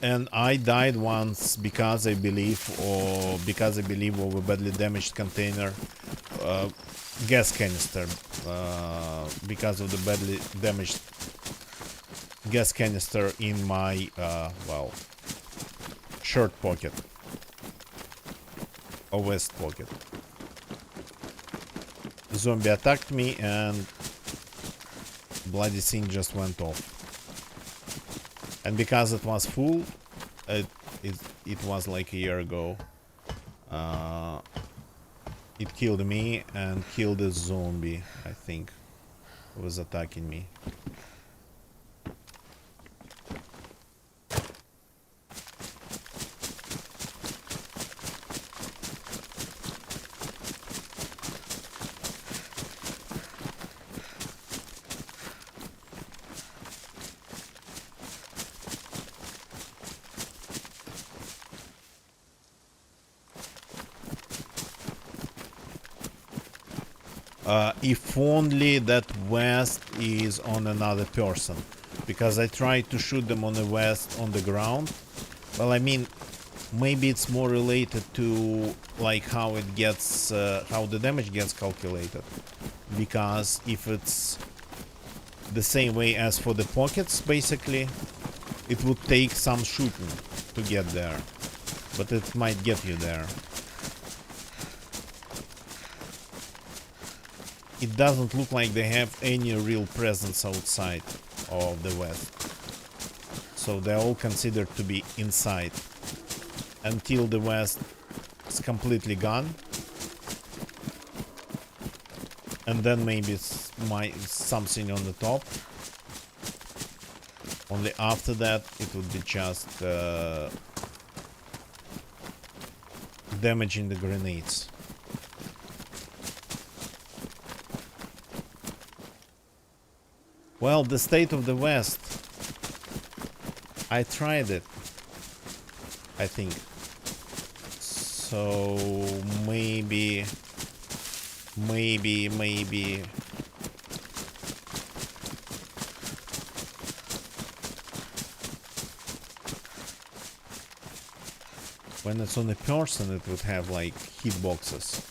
And I died once because I believe of a badly damaged container, gas canister, because of the badly damaged gas canister in my well, shirt pocket or vest pocket. The zombie attacked me and bloody thing just went off. And because it was full, it was like a year ago. It killed me and killed a zombie, I think, who was attacking me. If only that vest is on another person, because I tried to shoot them on the vest on the ground. Well, I mean, maybe it's more related to like how it gets, how the damage gets calculated. Because if it's the same way as for the pockets, basically, it would take some shooting to get there, but it might get you there. It doesn't look like they have any real presence outside of the West. So they're all considered to be inside. Until the West is completely gone. And then maybe it's something on the top. Only after that it would be just damaging the grenades. Well, the state of the West, I tried it, I think. So maybe when it's on a person it would have like hitboxes.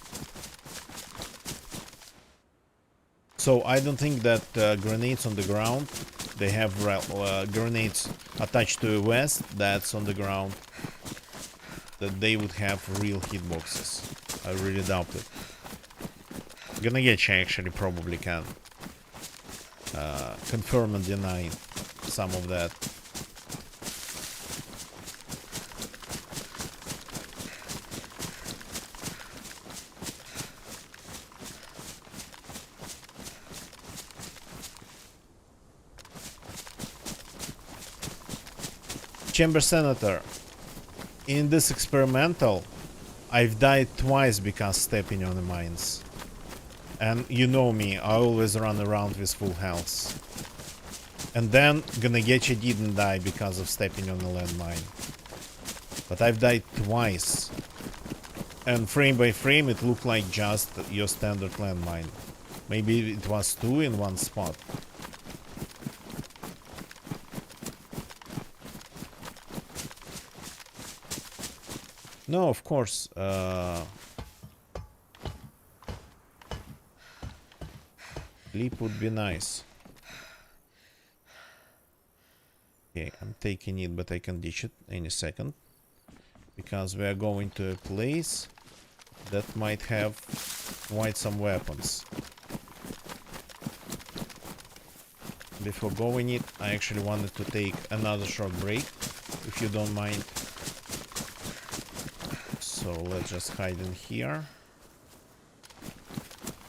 So I don't think that grenades on the ground, they have grenades attached to a vest that's on the ground, that they would have real hitboxes. I really doubt it. Gonna actually probably can confirm and deny some of that. Chamber Senator, in this experimental, I've died twice because stepping on the mines. And you know me, I always run around with full health. And then Ganagechi didn't die because of stepping on a landmine. But I've died twice. And frame by frame it looked like just your standard landmine. Maybe it was two in one spot. No, of course. Leap would be nice. Okay, I'm taking it, but I can ditch it any second. Because we are going to a place that might have quite some weapons. Before going it, I actually wanted to take another short break if you don't mind. So let's just hide in here.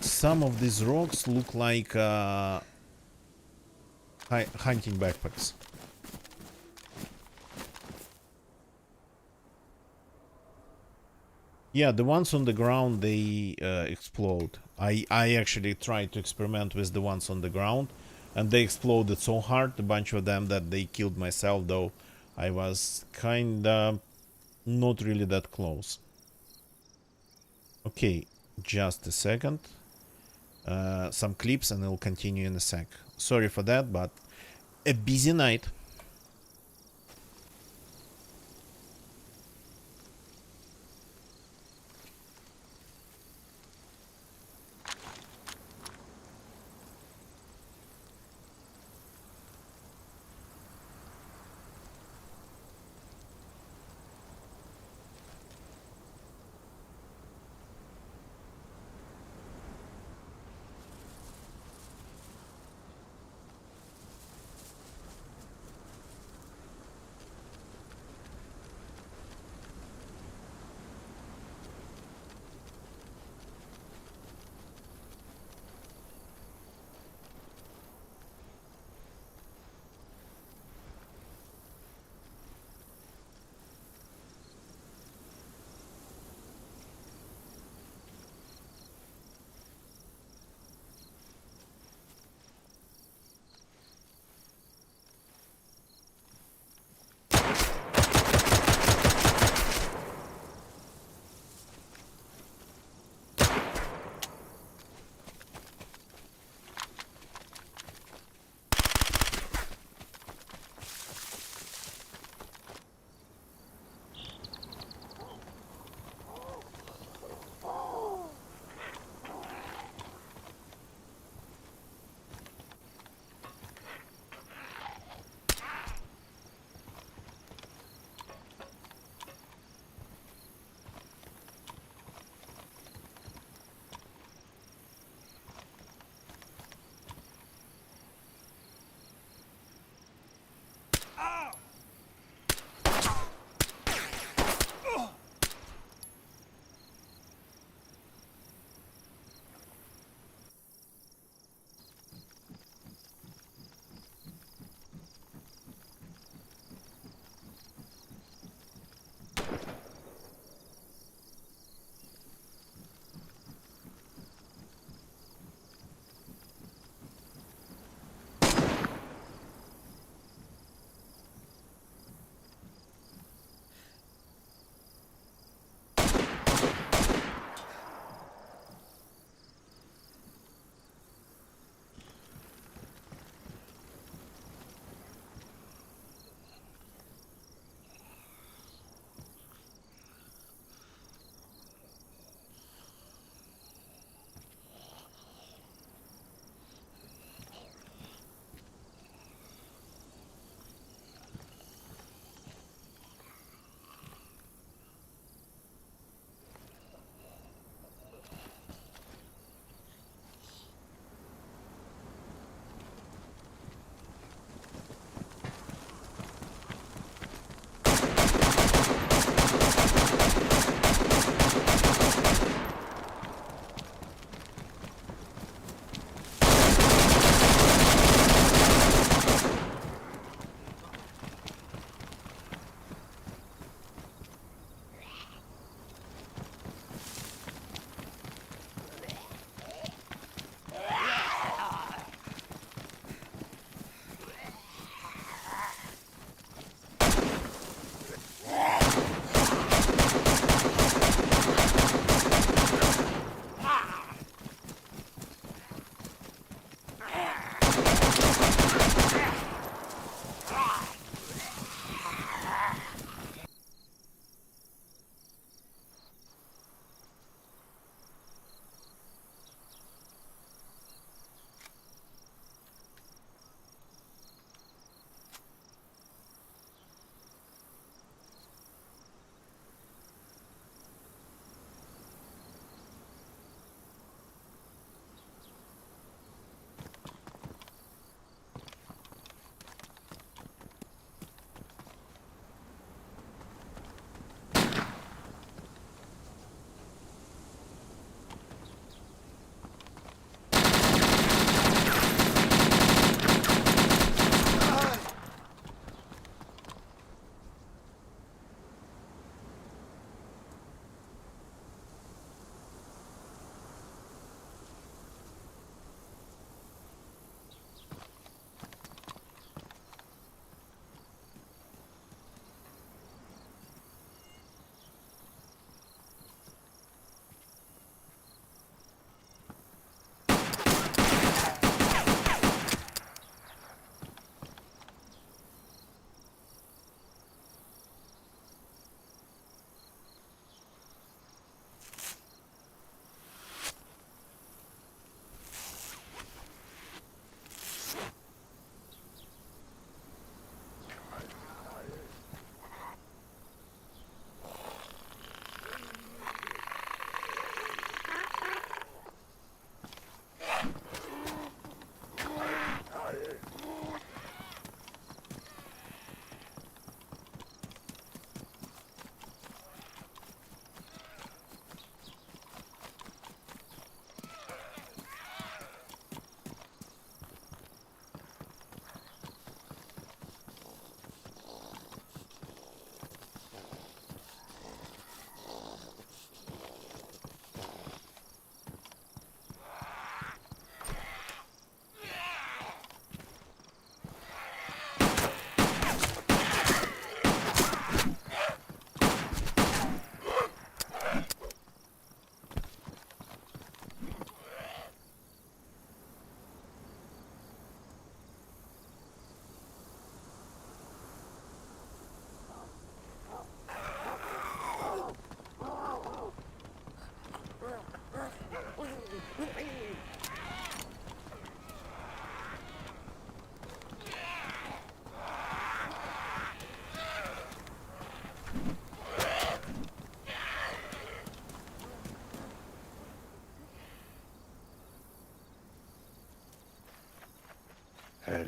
Some of these rocks look like hunting backpacks. Yeah, the ones on the ground, they explode. I actually tried to experiment with the ones on the ground, and they exploded so hard, a bunch of them, that they killed myself, though I was kinda not really that close. Okay, just a second. Some clips and I'll continue in a sec. Sorry for that, but a busy night.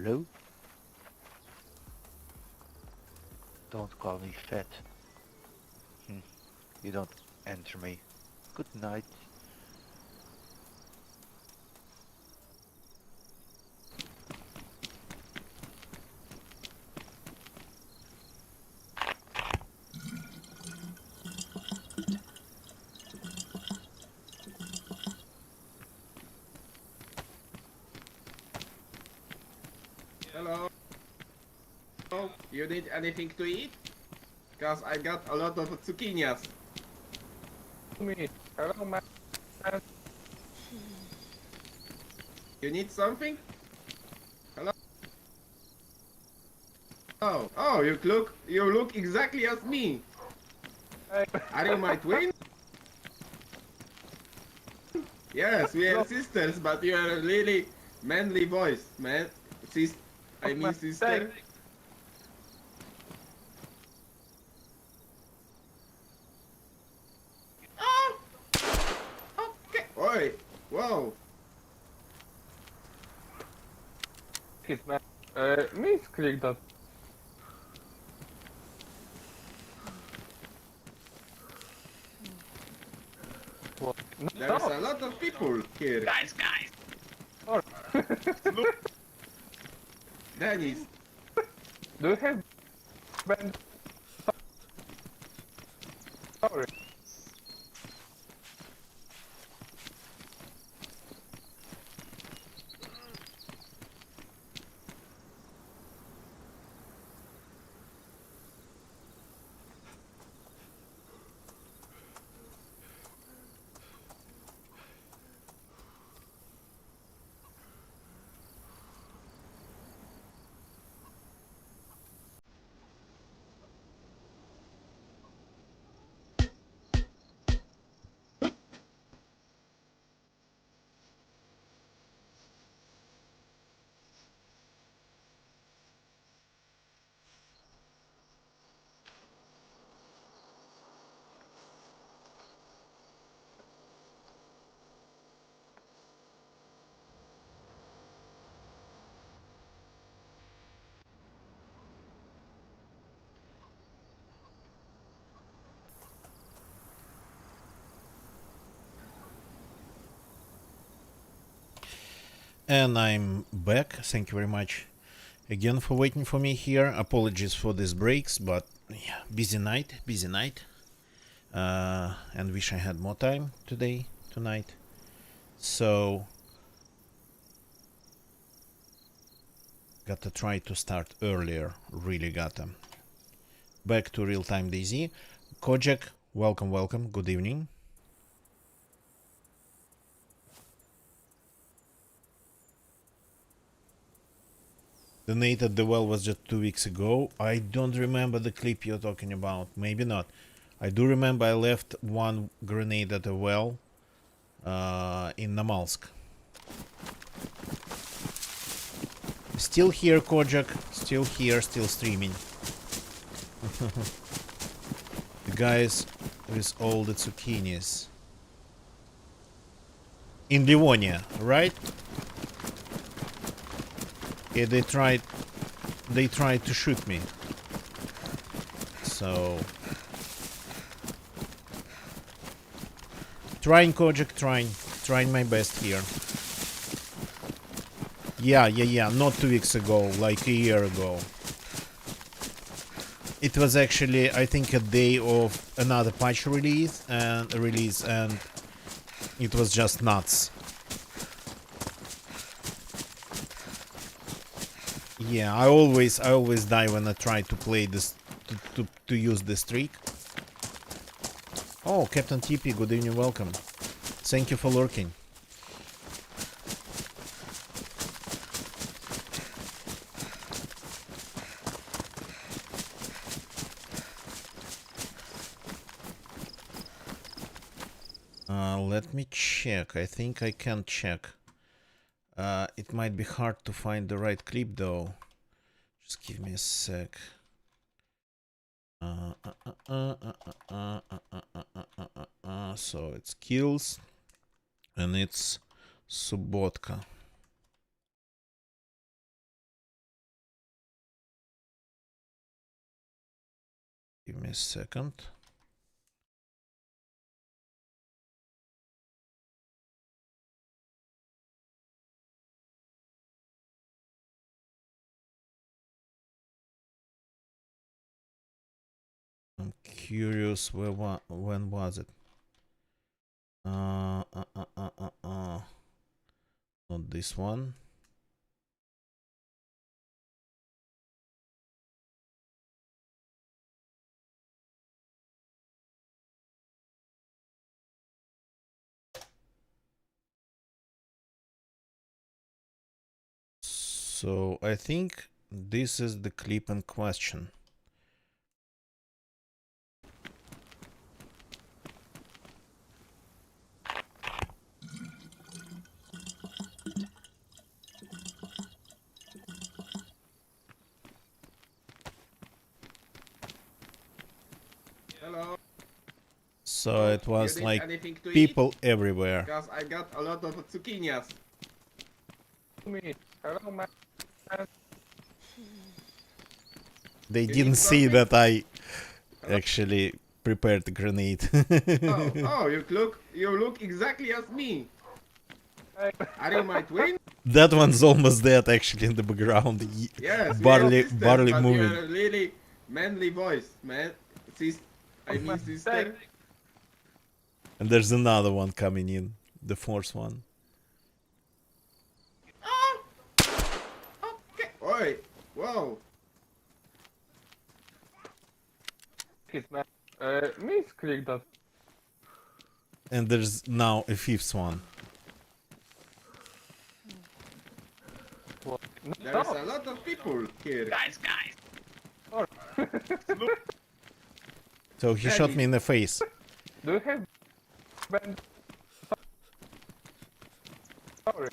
Hello? Don't call me fat. You don't answer me. Good night. Hello. You need anything to eat? Cause I got a lot of zucchinis. Me. Hello, man. You need something? Hello. Oh, you look exactly as me. Hey. Are you my twin? Yes, we are sisters, but you are a really manly voice, man. Sis, I mean sister. Oh, okay. Oi, whoa. His man. Misclick that. What? There's No. a lot of people here. Guys. Oh. Dennis, Do you have band? Sorry. And I'm back. Thank you very much again for waiting for me here. Apologies for these breaks, but yeah, busy night, and wish I had more time tonight. So gotta try to start earlier. Really gotta. Back to real-time DayZ. Kojak, welcome. Good evening. Donated the well was just 2 weeks ago. I don't remember the clip you're talking about. Maybe not. I do remember I left one grenade at a well in Namalsk. Still here, Kojak. Still here, still streaming. The guys with all the zucchinis. In Livonia, right? Yeah, they tried to shoot me. So trying, Kojak, trying my best here. Yeah, not 2 weeks ago, like a year ago. It was actually, I think, a day of another patch release, and it was just nuts. Yeah, I always die when I try to play this, to use this trick. Oh, Captain TP, good evening, welcome. Thank you for lurking. Let me check. I think I can check. It might be hard to find the right clip though. Just give me a sec. So it's kills and it's Subotka. Give me a second. I'm curious when was it? Not this one. So I think this is the clip in question. Hello. So it was you need like anything to people everywhere. Because I got a lot of zucchinis. Me. Hello, man. They You didn't need see something? that I actually prepared the grenade. Oh, you look exactly as me. Hey. Are you my twin? That one's almost dead actually in the background. Yes, barely we are sisters, barely but moving. you are a really manly voice, man. I mean sister. And there's another one coming in, the fourth one. Oh! Okay. Oi! Whoa! Hit, man. Misclick that. And there's now a fifth one. What? There's a lot of people here. Guys. Oh. So he shot me in the face. Do you have band? Sorry.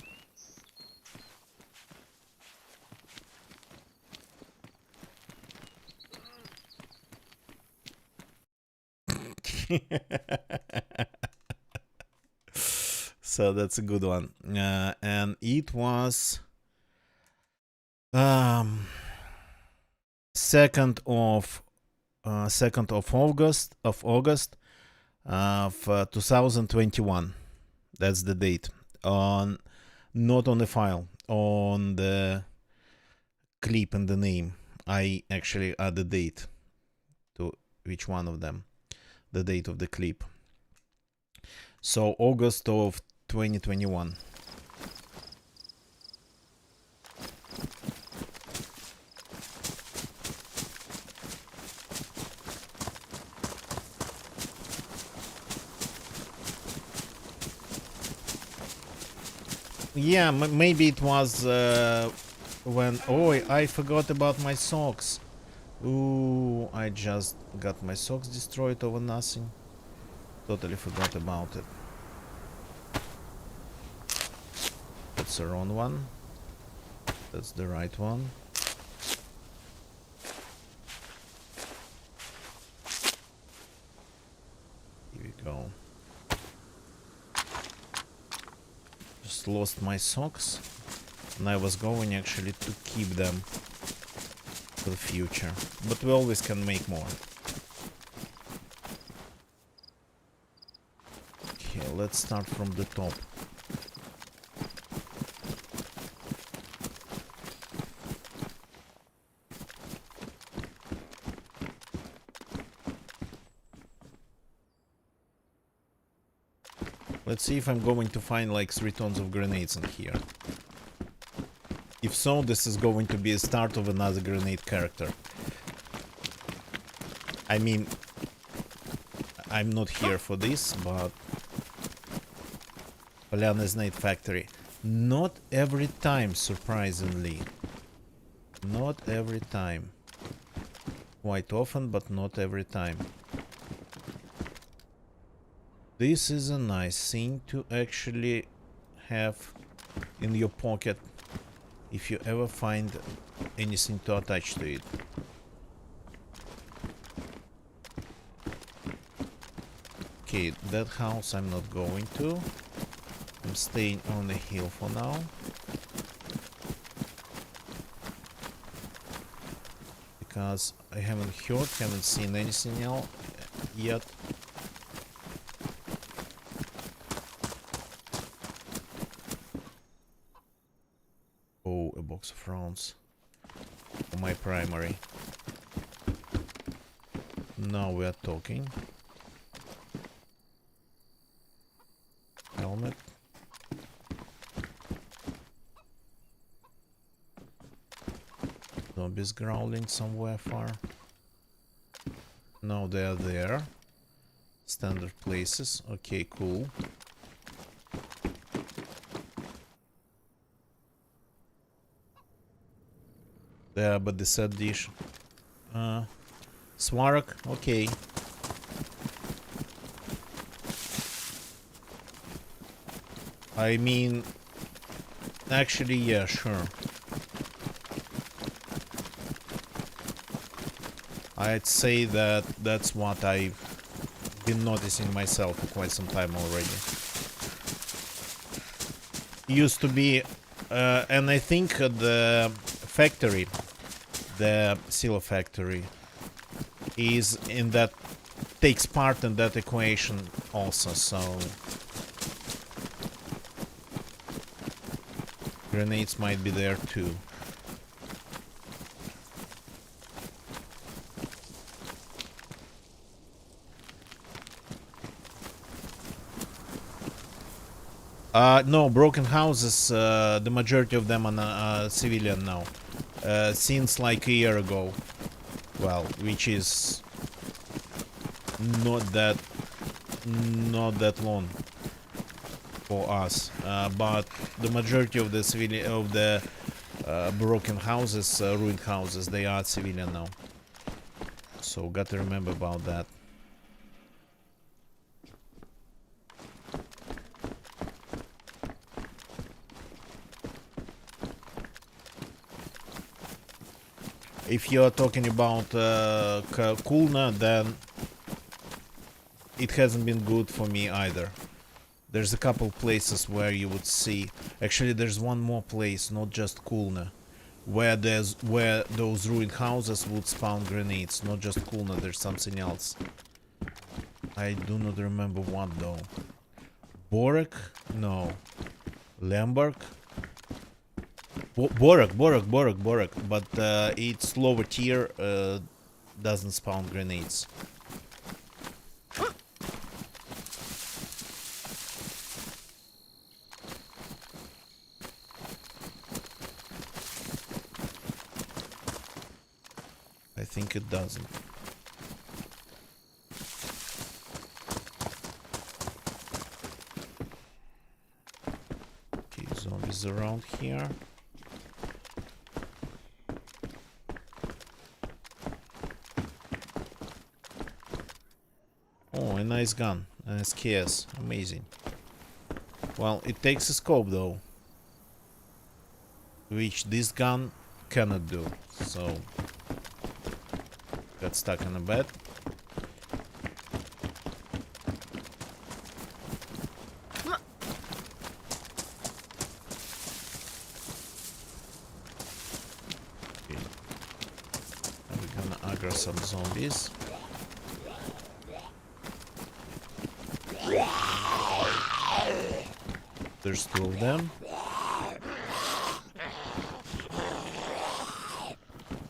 So that's a good one. And it was 2nd of August of 2021. That's the date. On not on the file, on the clip and the name. I actually add the date to each one of them. The date of the clip. So August of 2021. Yeah, maybe it was when... Oh, I forgot about my socks. Ooh, I just got my socks destroyed over nothing. Totally forgot about it. That's the wrong one. That's the right one. Here we go. Just lost my socks. And I was going actually to keep them for the future. But we always can make more. Okay, let's start from the top. Let's see if I'm going to find like 3 tons of grenades in here. If so, this is going to be a start of another grenade character. I mean, I'm not here for this, but... Polyana's Night Factory. Not every time, surprisingly. Not every time. Quite often, but not every time. This is a nice thing to actually have in your pocket if you ever find anything to attach to it. Okay, that house I'm not going to. I'm staying on the hill for now. because I haven't heard, haven't seen anything else yet. Oh, a box of rounds for my primary. Now we are talking. Helmet. Zombies growling somewhere far. No, they are there. Standard places. Okay, cool. There, but the set dish. Swarok, okay. I mean, actually, yeah, sure. I'd say that that's what I've been noticing myself for quite some time already. Used to be, and I think the factory, the silo factory, is in that, takes part in that equation also, so grenades might be there too. No, broken houses, the majority of them are civilian now. Since like a year ago. Well, which is not that long for us. But the majority of the civilian broken houses, ruined houses, they are civilian now. So got to remember about that. If you're talking about Kulna, then it hasn't been good for me either. There's a couple places where you would see. Actually, there's one more place, not just Kulna, where those ruined houses would spawn grenades. Not just Kulna, there's something else. I do not remember what though. Borek? No. Lemberg? Borek, but it's lower tier, doesn't spawn grenades. I think it doesn't. Okay, zombies around here. Oh, a nice gun, an SKS, amazing. Well, it takes a scope though, which this gun cannot do, so got stuck in a bed. Okay. Now we're gonna aggro some zombies. There's two of them.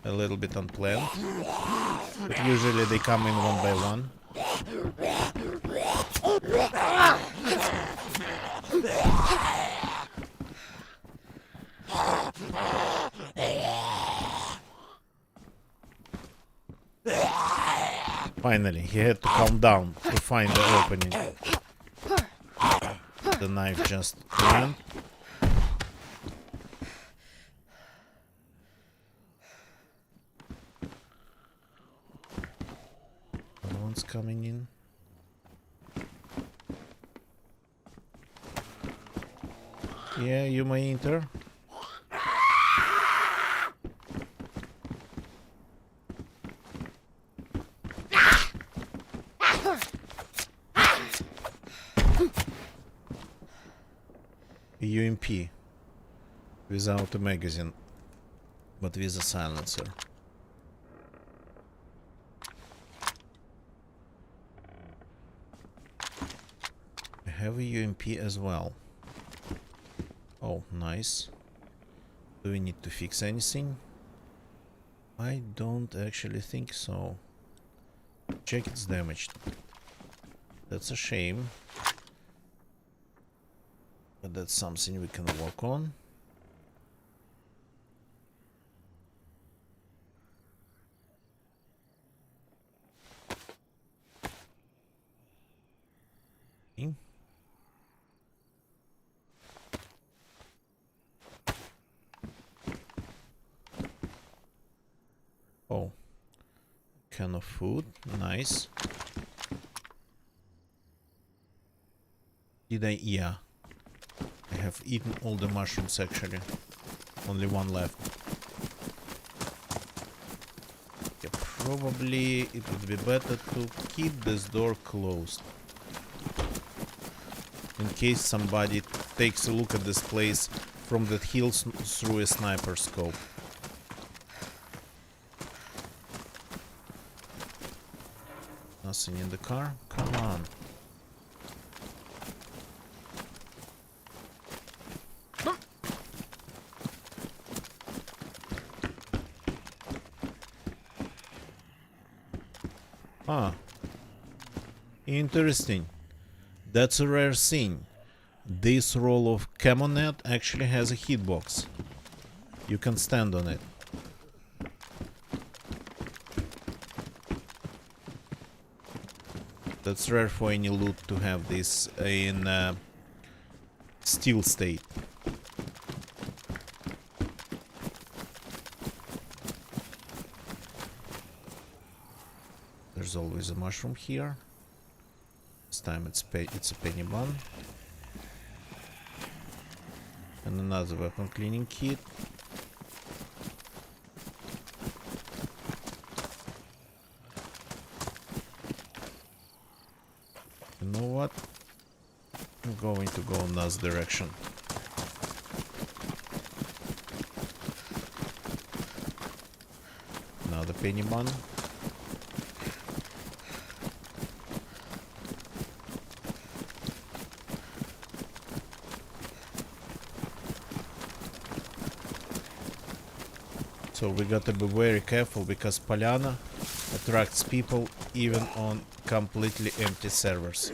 A little bit unplanned, but usually they come in one by one. Finally, he had to calm down to find the opening. The knife just went. Another one's coming in. Yeah, you may enter. UMP without a magazine, but with a silencer. have a UMP as well. Oh, nice. Do we need to fix anything? I don't actually think so. Check, it's damaged. That's a shame. But that's something we can work on. Okay. Oh. Can of food. Nice. Did I? Yeah. I have eaten all the mushrooms actually. Only one left. Yeah, probably it would be better to keep this door closed. In case somebody takes a look at this place from the hills through a sniper scope. Nothing in the car? Come on. Ah. Interesting. That's a rare thing. This roll of camo net actually has a hitbox. You can stand on it. That's rare for any loot to have this in steel state. There's always a mushroom here. This time it's a penny bun. And another weapon cleaning kit. You know what? I'm going to go in that direction. Another penny bun. So we gotta be very careful because Polyana attracts people even on completely empty servers.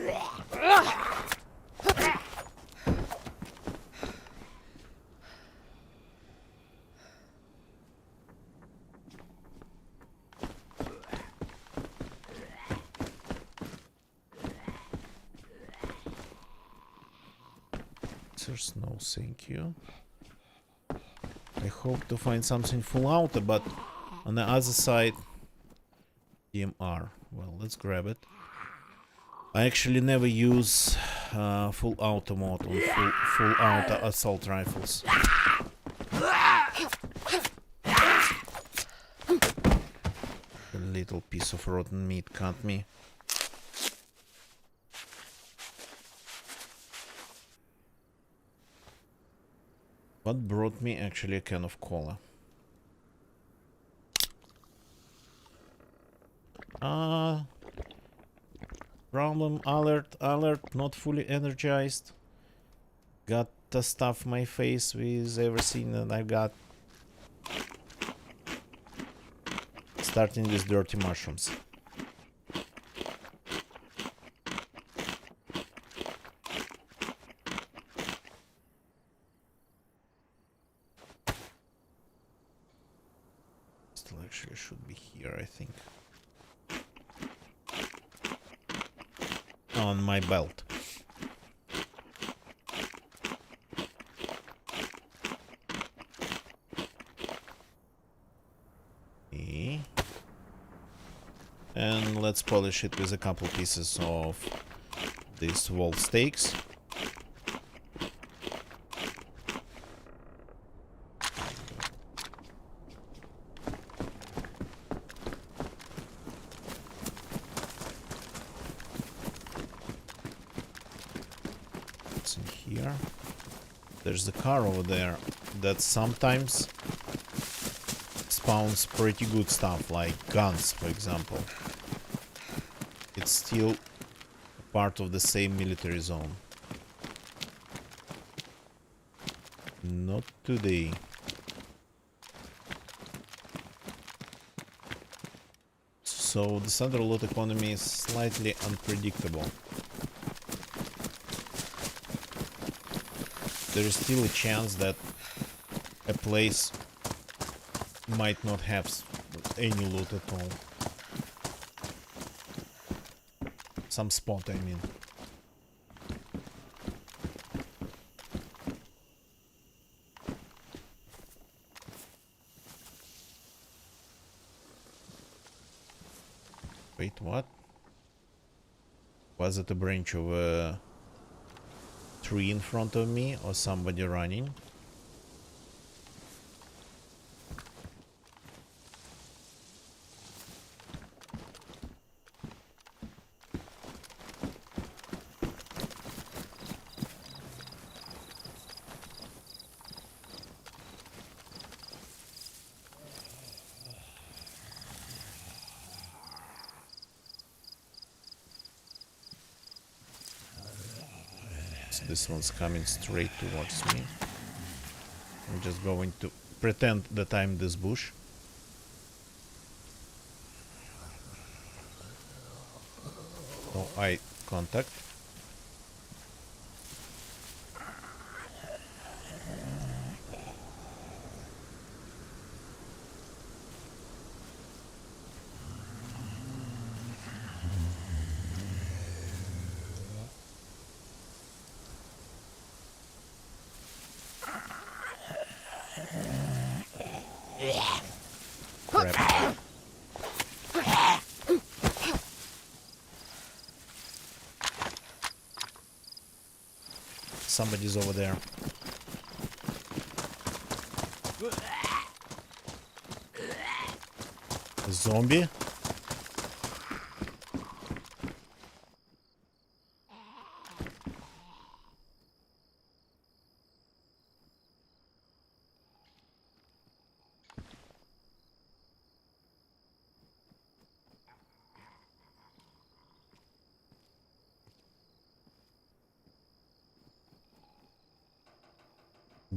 There's no thank you. I hope to find something full auto, but on the other side, DMR. Well, let's grab it. I actually never use full auto mode on full auto assault rifles. A little piece of rotten meat cut me. What brought me actually a can of cola? Problem alert, not fully energized. Got to stuff my face with everything that I've got. Starting with dirty mushrooms. Still actually should be here, I think. On my belt. Okay. And let's polish it with a couple pieces of these wall stakes. Here. There's the car over there that sometimes spawns pretty good stuff, like guns, for example. It's still part of the same military zone. Not today. So the central loot economy is slightly unpredictable. There is still a chance that a place might not have any loot at all. Some spot, I mean. Wait, what? Was it a branch of a tree in front of me or somebody running? So this one's coming straight towards me. I'm just going to pretend that I'm this bush. No eye contact. Crap. Somebody's over there. A zombie?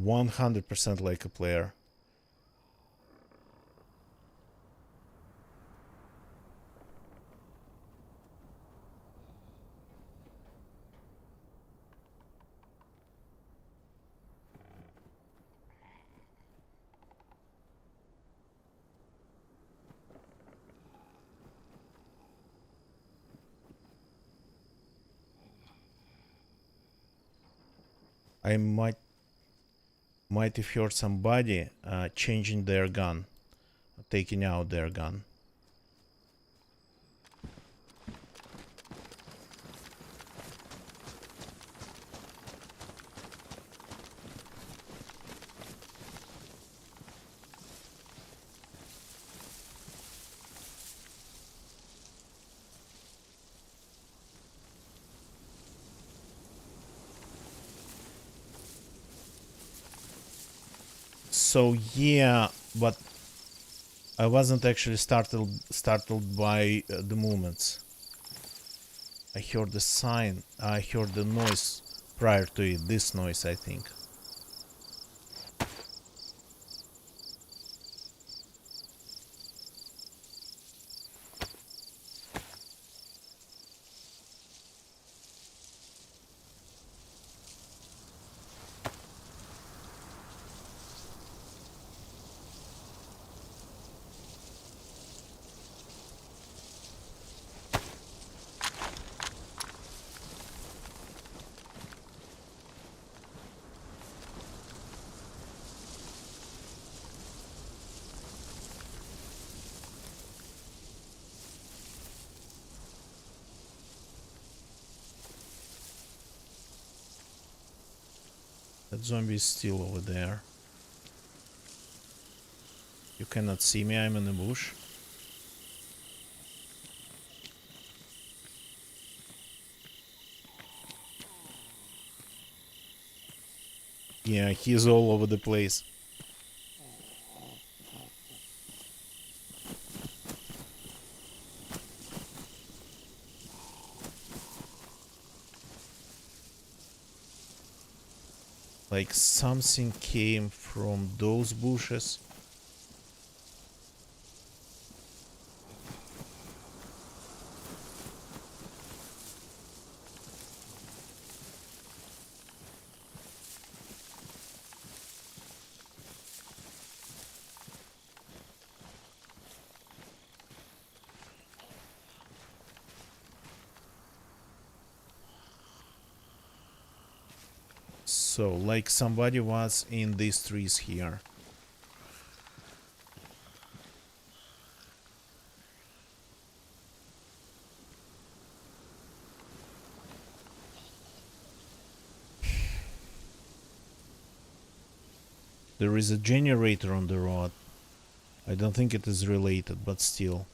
%100% like a player. I might have heard somebody changing their gun, taking out their gun. So yeah, but I wasn't actually startled by the movements. I heard the sign, I heard the noise prior to it, this noise I think. That zombie is still over there. You cannot see me, I'm in the bush. Yeah, he's all over the place. Like something came from those bushes. So, like somebody was in these trees here. There is a generator on the road. I don't think it is related, but still.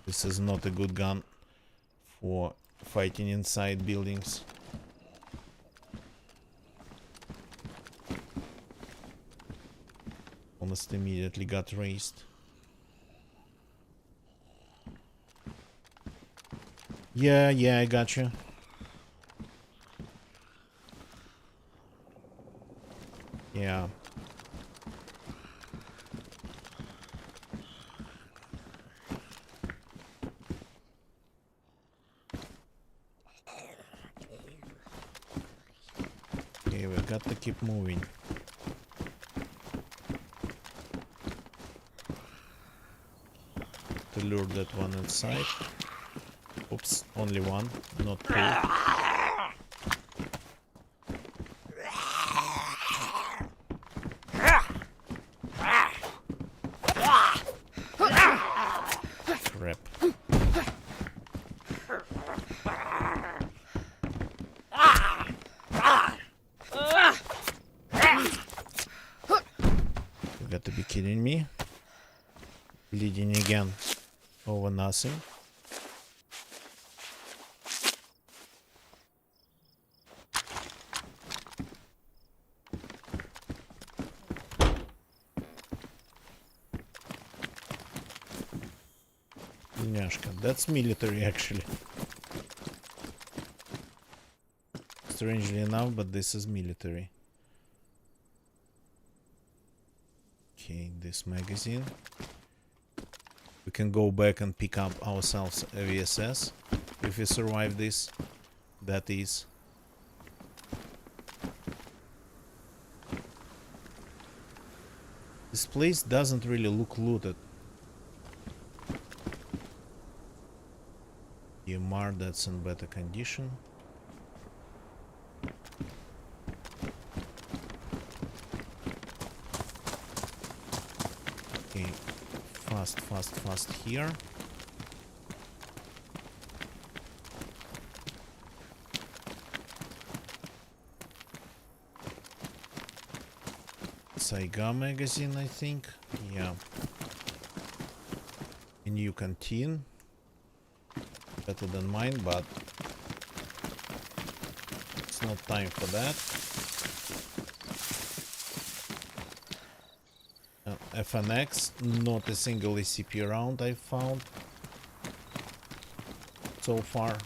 This is not a good gun for fighting inside buildings. Almost immediately got raised. Yeah, I gotcha. Yeah. Okay, we got to keep moving. To lure that one inside. Oops, only one, not two. Crap. You got to be kidding me. Bleeding again over nothing. That's military actually. Strangely enough, but this is military. Okay, this magazine. We can go back and pick up ourselves a VSS if we survive this. That is. This place doesn't really look looted. EMR, that's in better condition. Okay, fast here. Saiga magazine, I think. Yeah. A new canteen. Better than mine, but it's not time for that. FNX, not a single ECP round I found so far.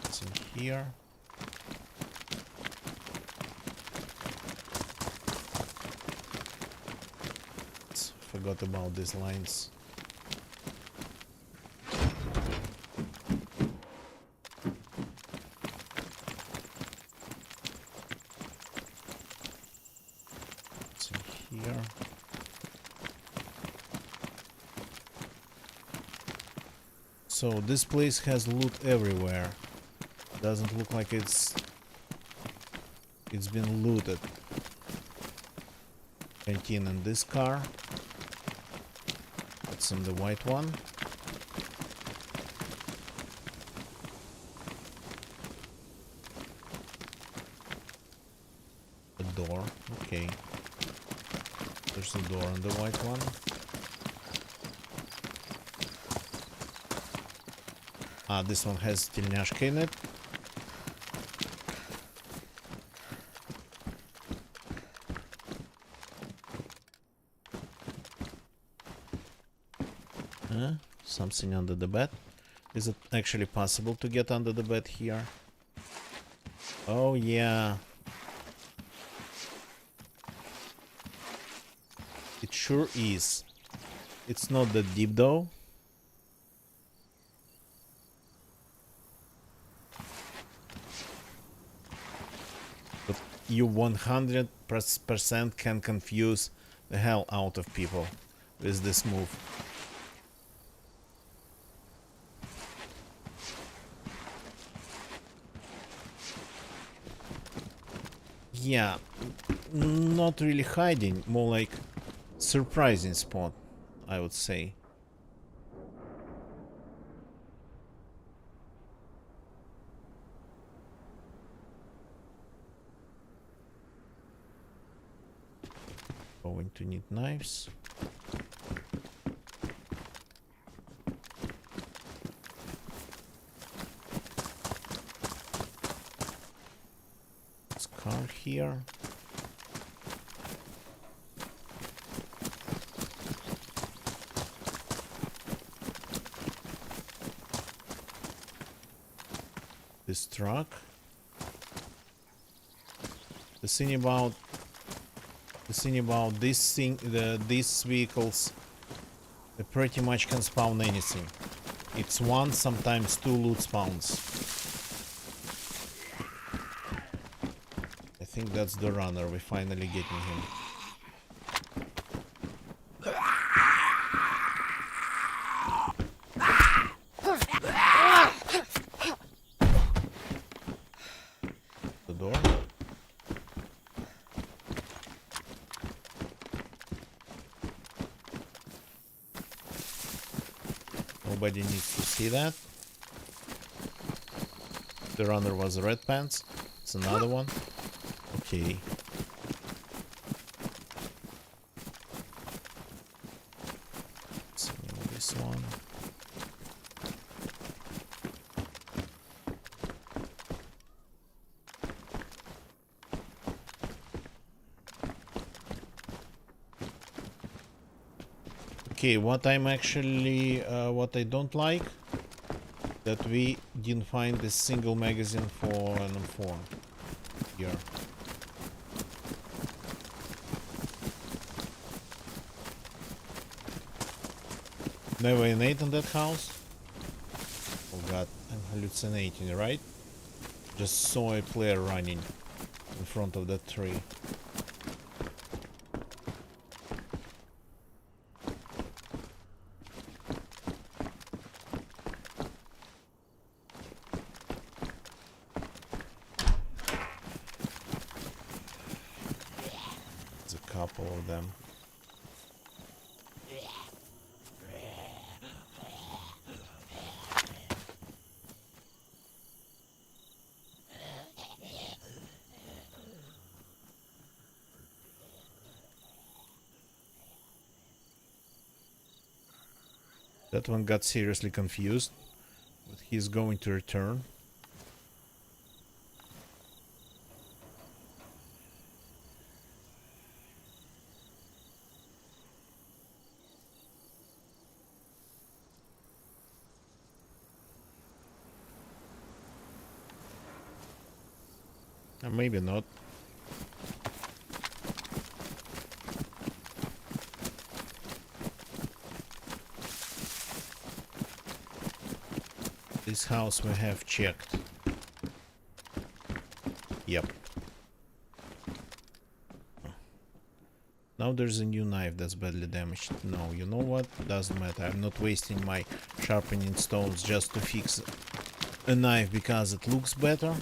It's in here. Forgot about these lines. It's in here. So this place has loot everywhere. Doesn't look like it's been looted. Canteen in this car. That's in the white one. The door. Okay. There's a door on the white one. Ah, this one has тельняшка in it. Something under the bed. Is it actually possible to get under the bed here? Oh yeah. It sure is. It's not that deep though. But you 100% can confuse the hell out of people with this move. Yeah, not really hiding, more like surprising spot, I would say. Going to need knives. Car here. This truck. The thing about these vehicles, they pretty much can spawn anything. It's one, sometimes two loot spawns. I think that's the runner. We're finally getting him. The door. Nobody needs to see that. The runner was red pants. It's another one. Okay. Let's move this one. Okay, what I'm actually, what I don't like, that we didn't find a single magazine for an M4 here. Never innate in that house? Oh god, I'm hallucinating, right? Just saw a player running in front of that tree. There's a couple of them. That one got seriously confused, but he's going to return. Or maybe not. This house we have checked. Yep. Now there's a new knife that's badly damaged. No, you know what? Doesn't matter. I'm not wasting my sharpening stones just to fix a knife because it looks better.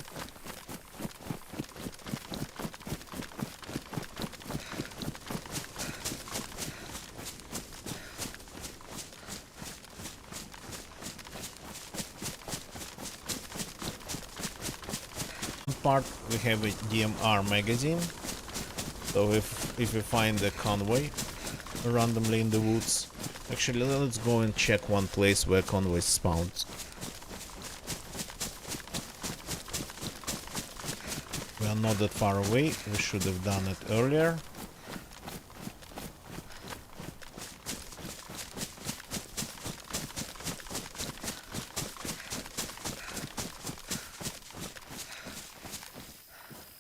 Part we have a DMR magazine, so if we find a convoy randomly in the woods, actually let's go and check one place where convoy spawns. We are not that far away. We should have done it earlier.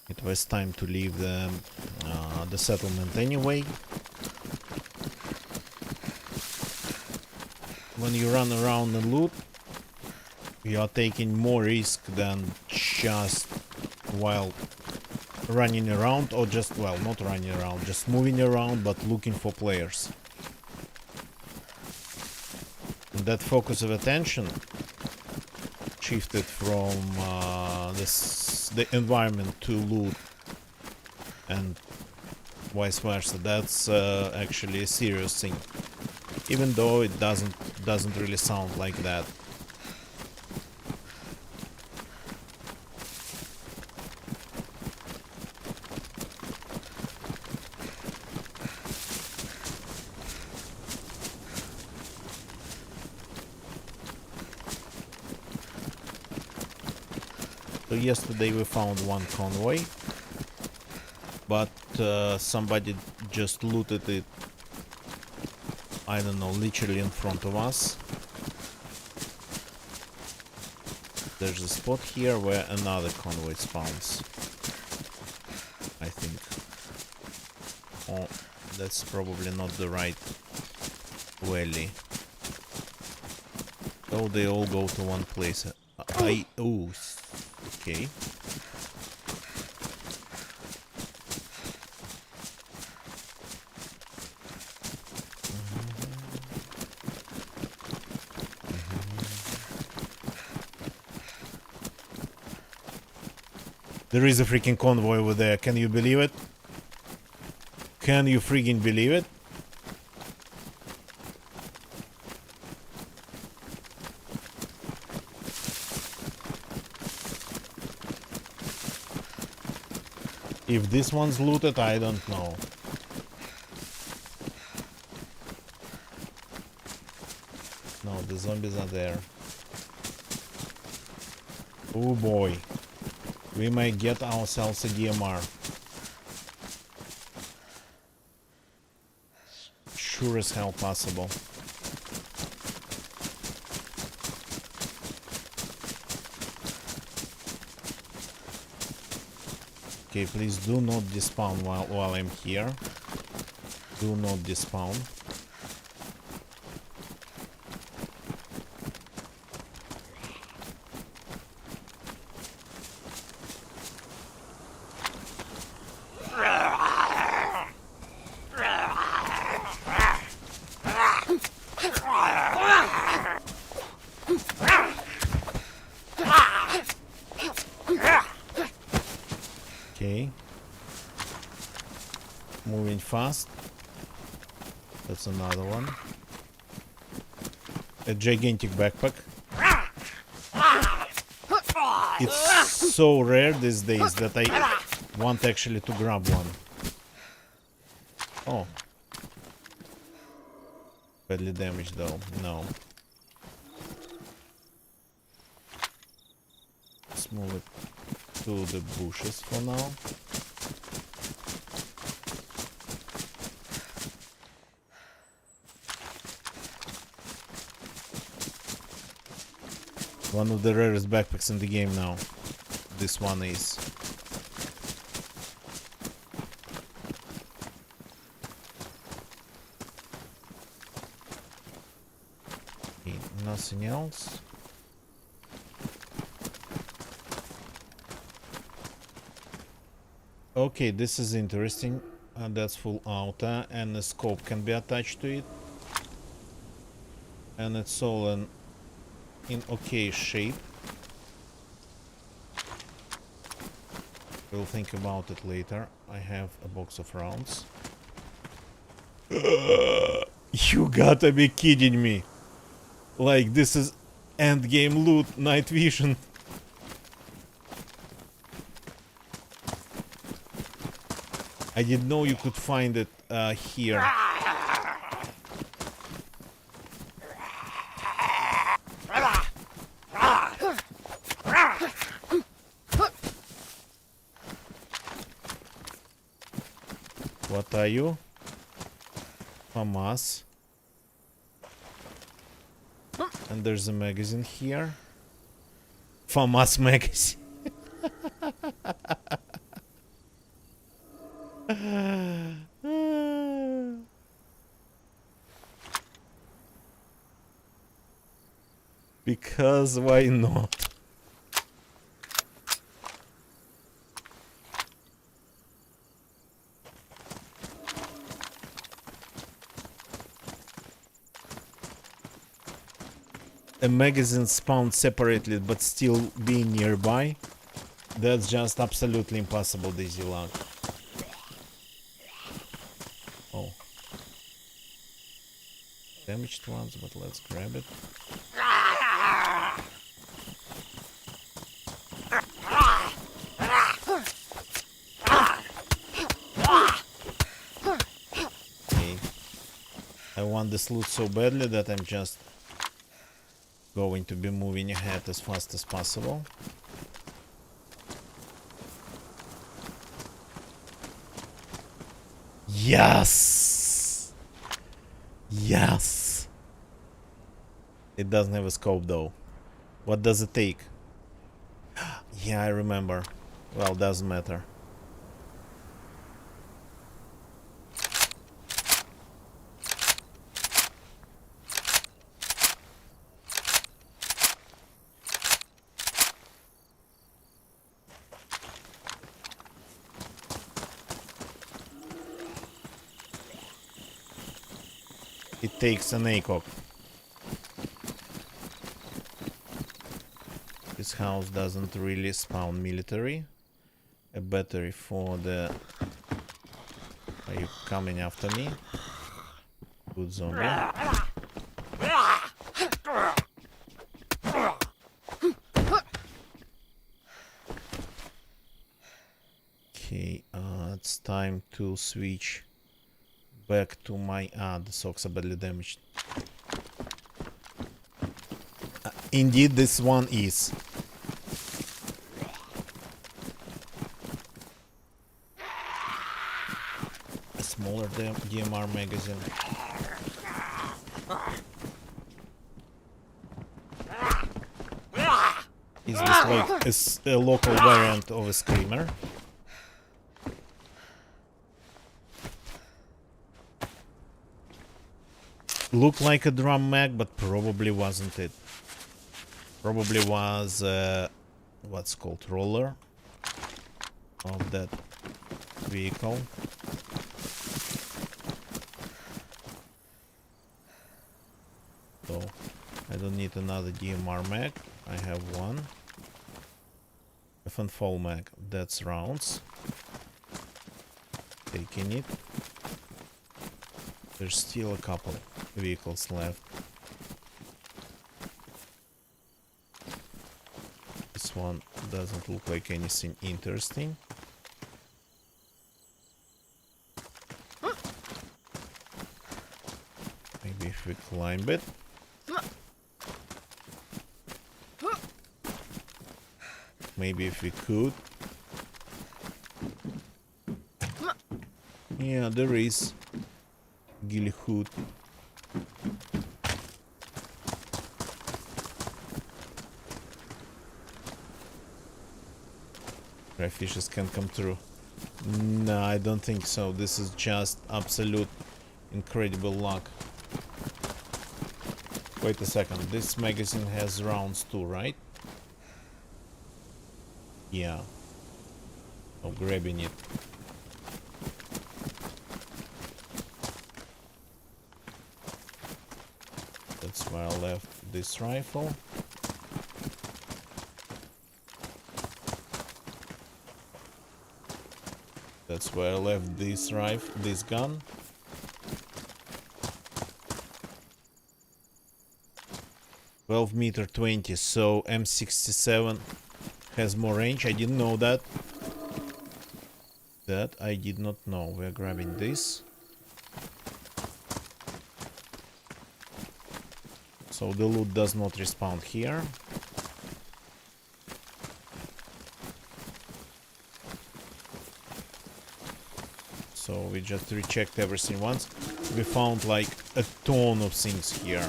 It was time to leave the settlement anyway. When you run around and loot, you are taking more risk than just while running around, or just, well, not running around, just moving around but looking for players. And that focus of attention shifted from the environment to loot and vice versa. That's actually a serious thing, even though it doesn't really sound like that. So yesterday we found one convoy, but somebody just looted it, I don't know, literally in front of us. There's a spot here where another convoy spawns, I think. Oh, that's probably not the right valley. Oh, they all go to one place. Oh, okay. There is a freaking convoy over there. Can you believe it? Can you freaking believe it? If this one's looted, I don't know. No, the zombies are there. Oh boy. We might get ourselves a DMR. Sure as hell possible. Okay, please do not despawn while I'm here. Do not despawn. Okay. Moving fast. That's another one. A gigantic backpack. It's so rare these days that I want actually to grab one. Oh. Badly damaged though. No. Let's move it to the bushes for now. One of the rarest backpacks in the game now. This one is. Okay, nothing else. Okay, this is interesting. That's full auto, and the scope can be attached to it. And it's all in okay shape. We'll think about it later. I have a box of rounds. You gotta be kidding me. Like, this is endgame loot, night vision. I didn't know you could find it here. are you? FAMAS. And there's a magazine here. FAMAS magazine. Because why not? A magazine spawned separately but still being nearby. That's just absolutely impossible, DayZ luck. Oh. Damaged ones, but let's grab it. Okay. I want this loot so badly that I'm just going to be moving ahead as fast as possible. Yes! Yes! It doesn't have a scope though. What does it take? Yeah, I remember. Well, doesn't matter. It takes an ACOG. This house doesn't really spawn military. A battery for the... Are you coming after me? Good zombie. Okay, it's time to switch back to my... the socks are badly damaged. Indeed, this one is. A smaller DMR magazine. Is this like a local variant of a screamer? Looked like a drum mag, but probably wasn't it. Probably was what's called roller of that vehicle. So I don't need another DMR mag. I have one. F&FOL mag. That's rounds. Taking it. There's still a couple vehicles left. This one doesn't look like anything interesting. Maybe if we climb it. Maybe if we could. Yeah, there is. Gilly hood. Dry fishes can come through. No, I don't think so. This is just absolute incredible luck. Wait a second. This magazine has rounds too, right? Yeah. I'm grabbing it. That's why I left this rifle. That's where I left this this gun. (12 meter 20), so M67 has more range. I didn't know that. That I did not know. We're grabbing this. So the loot does not respawn here. So we just rechecked everything once. We found like a ton of things here.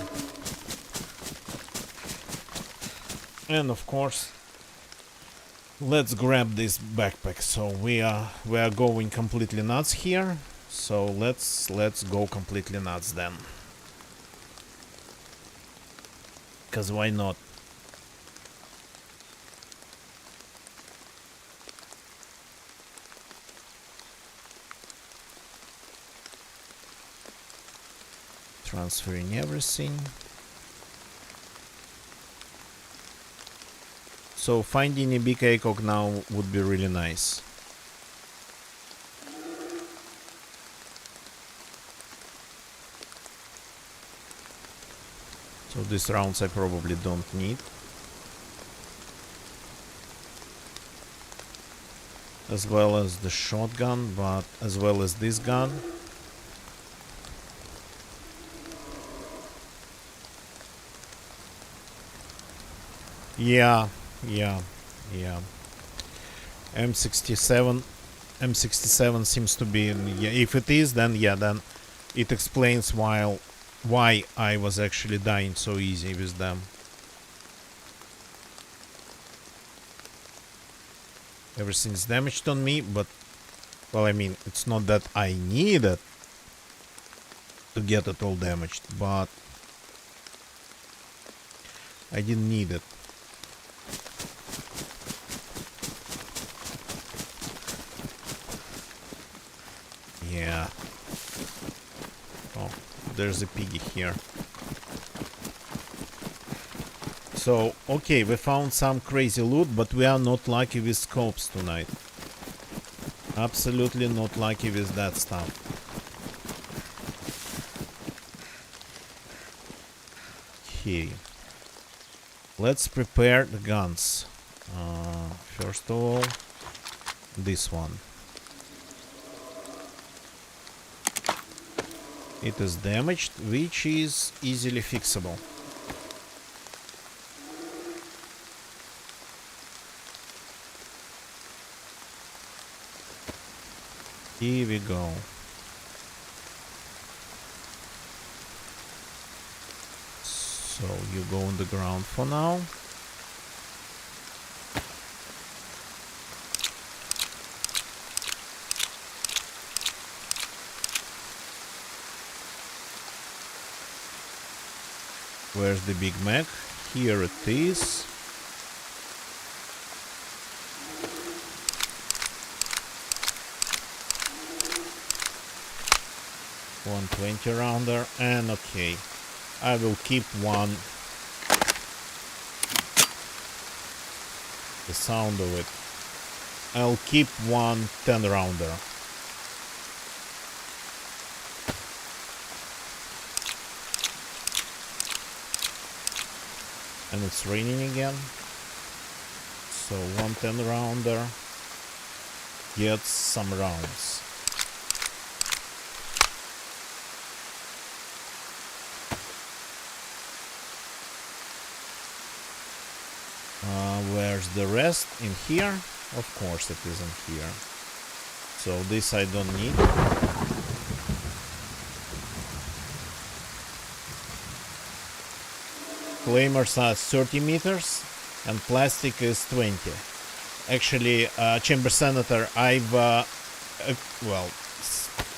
And of course, let's grab this backpack. So we are going completely nuts here. So let's go completely nuts then. Cause why not? Transferring everything. So finding a big ACOG now would be really nice. So these rounds I probably don't need. As well as the shotgun, but as well as this gun. Yeah. M67 seems to be, yeah, if it is, then yeah, then it explains why I was actually dying so easy with them. Everything's damaged on me, but well, I mean, it's not that I needed to get it all damaged, but I didn't need it. Yeah. Oh, there's a piggy here. So, okay, we found some crazy loot, but we are not lucky with scopes tonight. Absolutely not lucky with that stuff. Okay. Let's prepare the guns. First of all, this one. It is damaged, which is easily fixable. Here we go. So you go on the ground for now. Where's the Big Mac? Here it is. .120 rounder, and okay, I will keep one. The sound of it. I'll keep one 10 rounder. And it's raining again. So 110 rounder gets some rounds. Where's the rest? In here? Of course it is in here. So this I don't need. Claymores are 30 meters and plastic is 20. Actually, Chamber Senator, I've, well,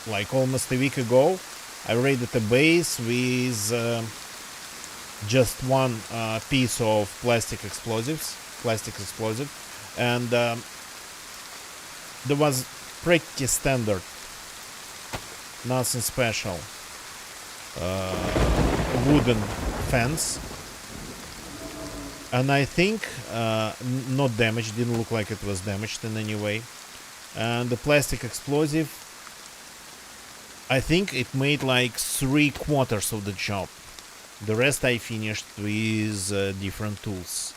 like almost a week ago, I raided a base with just one piece of plastic explosive, and there was pretty standard, nothing special, wooden fence. And I think not damaged, didn't look like it was damaged in any way. And the plastic explosive, I think it made like 3/4 of the job. The rest I finished with different tools.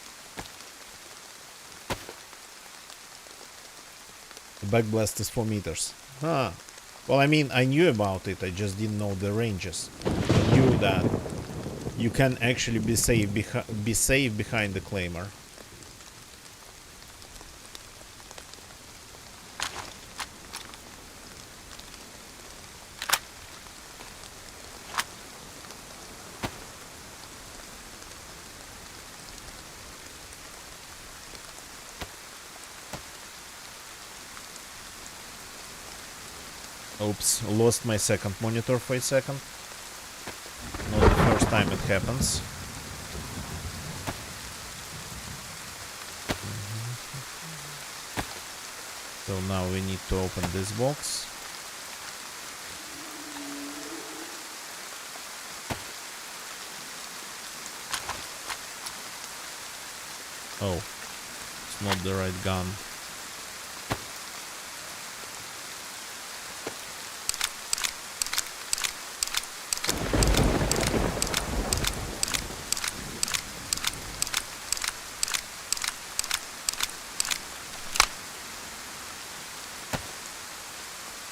The backblast is 4 meters. Huh. Well, I mean, I knew about it, I just didn't know the ranges. I knew that you can actually be safe behind the claymore. Oops, lost my second monitor for a second. Not the first time it happens. So now we need to open this box. Oh, it's not the right gun.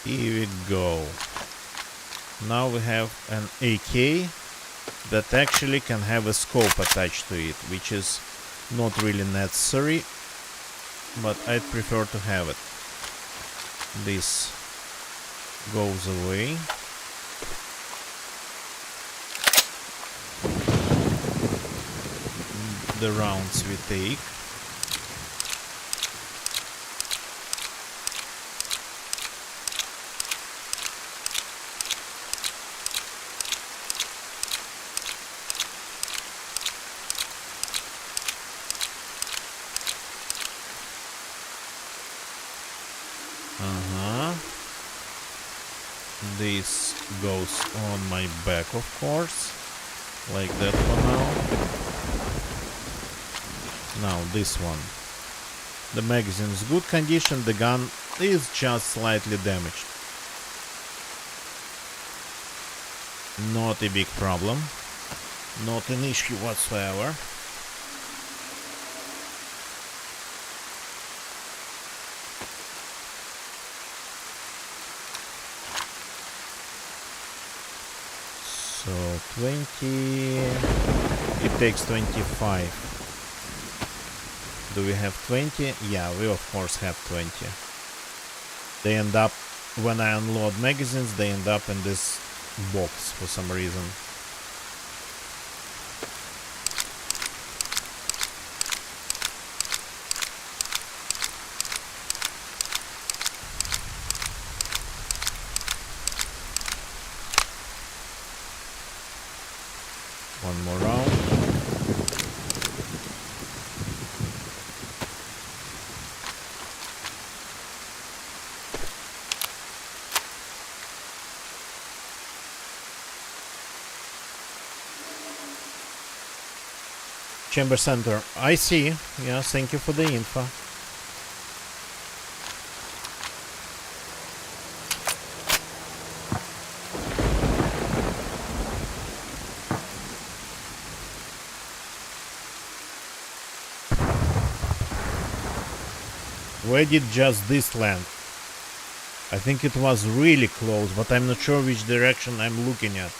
Here we go. Now we have an AK that actually can have a scope attached to it, which is not really necessary, but I'd prefer to have it. This goes away. The rounds we take. This goes on my back, of course, like that for now. Now this one. The magazine is good condition, the gun is just slightly damaged. Not a big problem, not an issue whatsoever. So 20, it takes 25. Do we have 20? Yeah, we of course have 20. They end up, when I unload magazines, they end up in this box for some reason. One more round. Chamber center. I see. Yeah, thank you for the info. Where did just this land? I think it was really close, but I'm not sure which direction I'm looking at.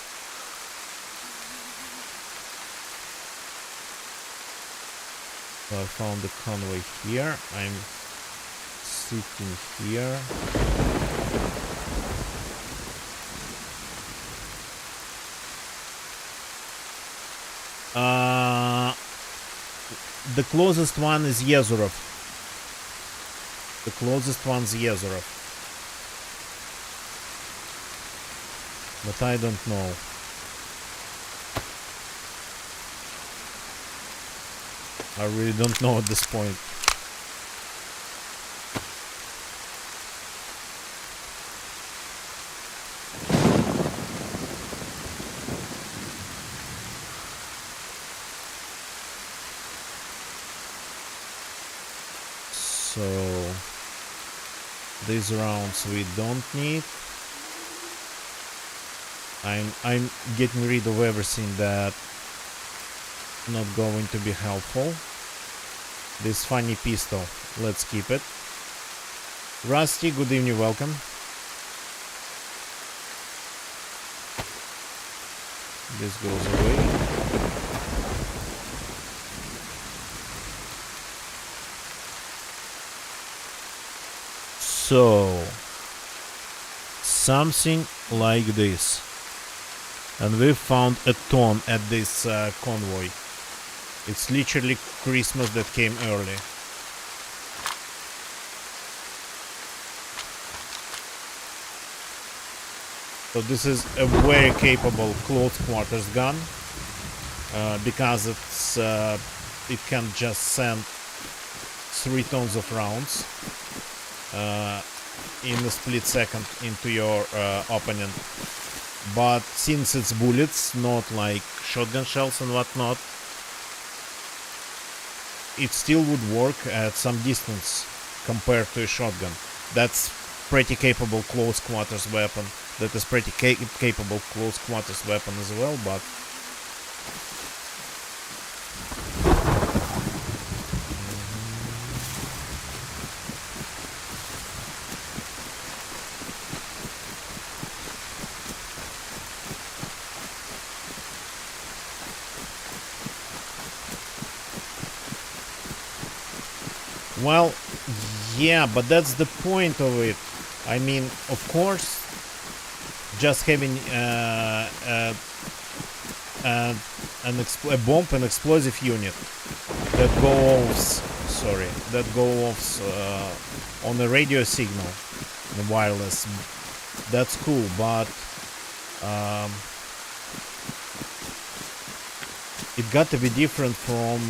So I found the convoy here. I'm sitting here. The closest one is Yezurov. The closest one's Yezurov. But I don't know. I really don't know at this point. So these rounds we don't need. I'm getting rid of everything that not going to be helpful. This funny pistol, let's keep it. Rusty, good evening, welcome. This goes away. So something like this. And we found a ton at this convoy. It's literally Christmas that came early. So this is a very capable close quarters gun because it can just send 3 tons of rounds in a split second into your opponent. But since it's bullets, not like shotgun shells and whatnot, it still would work at some distance compared to a shotgun. That's pretty capable close quarters weapon. That is pretty capable close quarters weapon as well, but well, yeah, but that's the point of it. I mean, of course, just having a bomb and explosive unit that go off on a radio signal, the wireless, that's cool, but it got to be different from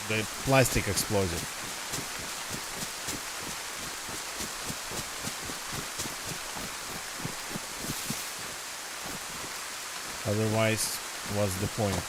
the plastic explosive. Otherwise, what's the point?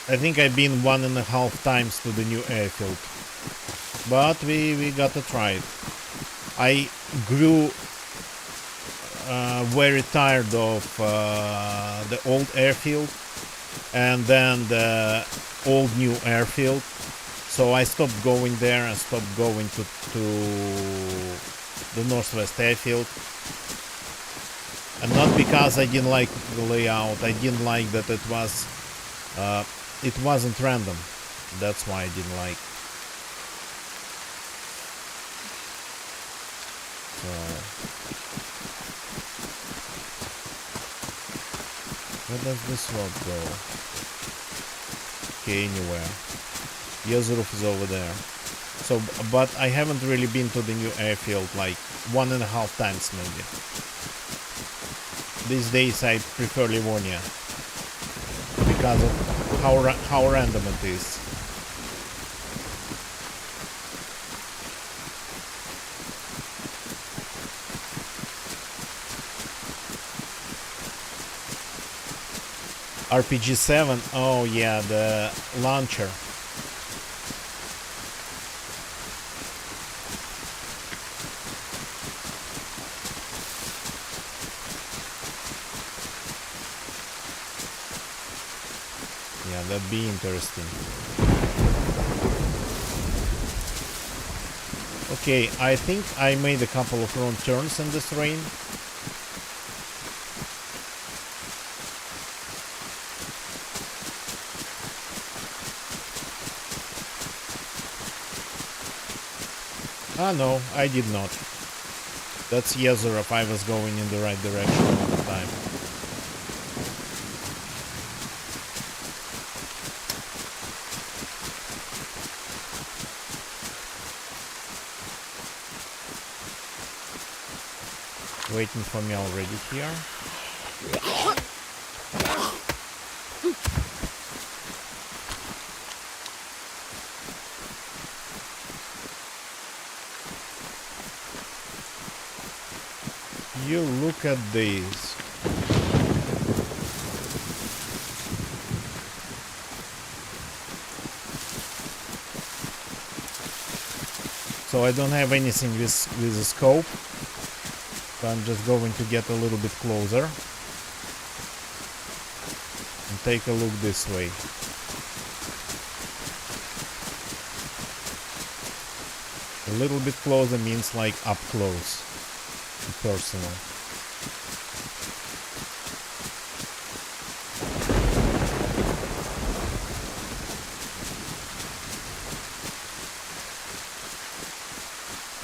I think I've been 1.5 times to the new airfield, but we gotta try it. I grew very tired of the old airfield and then the old new airfield, so I stopped going there and stopped going to the Northwest airfield. And not because I didn't like the layout, I didn't like that it wasn't random. That's why I didn't like. So where does this road go? Okay, anywhere. Yezerov is over there. So, but I haven't really been to the new airfield, like 1.5 times maybe. These days I prefer Livonia because of how random it is. RPG-7, oh yeah, the launcher. Yeah, that'd be interesting. Okay, I think I made a couple of wrong turns in this rain. Ah no, I did not. That's Yezerov, I was going in the right direction all the time. Waiting for me already here. You look at these. So I don't have anything with a scope. So I'm just going to get a little bit closer and take a look this way. A little bit closer means like up close, personal.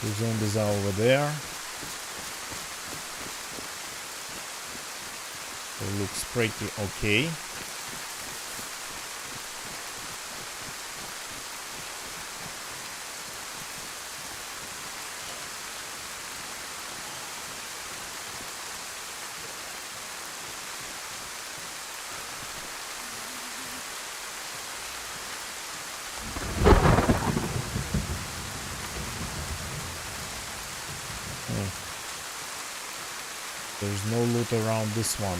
The zombies are over there. It looks pretty okay. There's no loot around this one.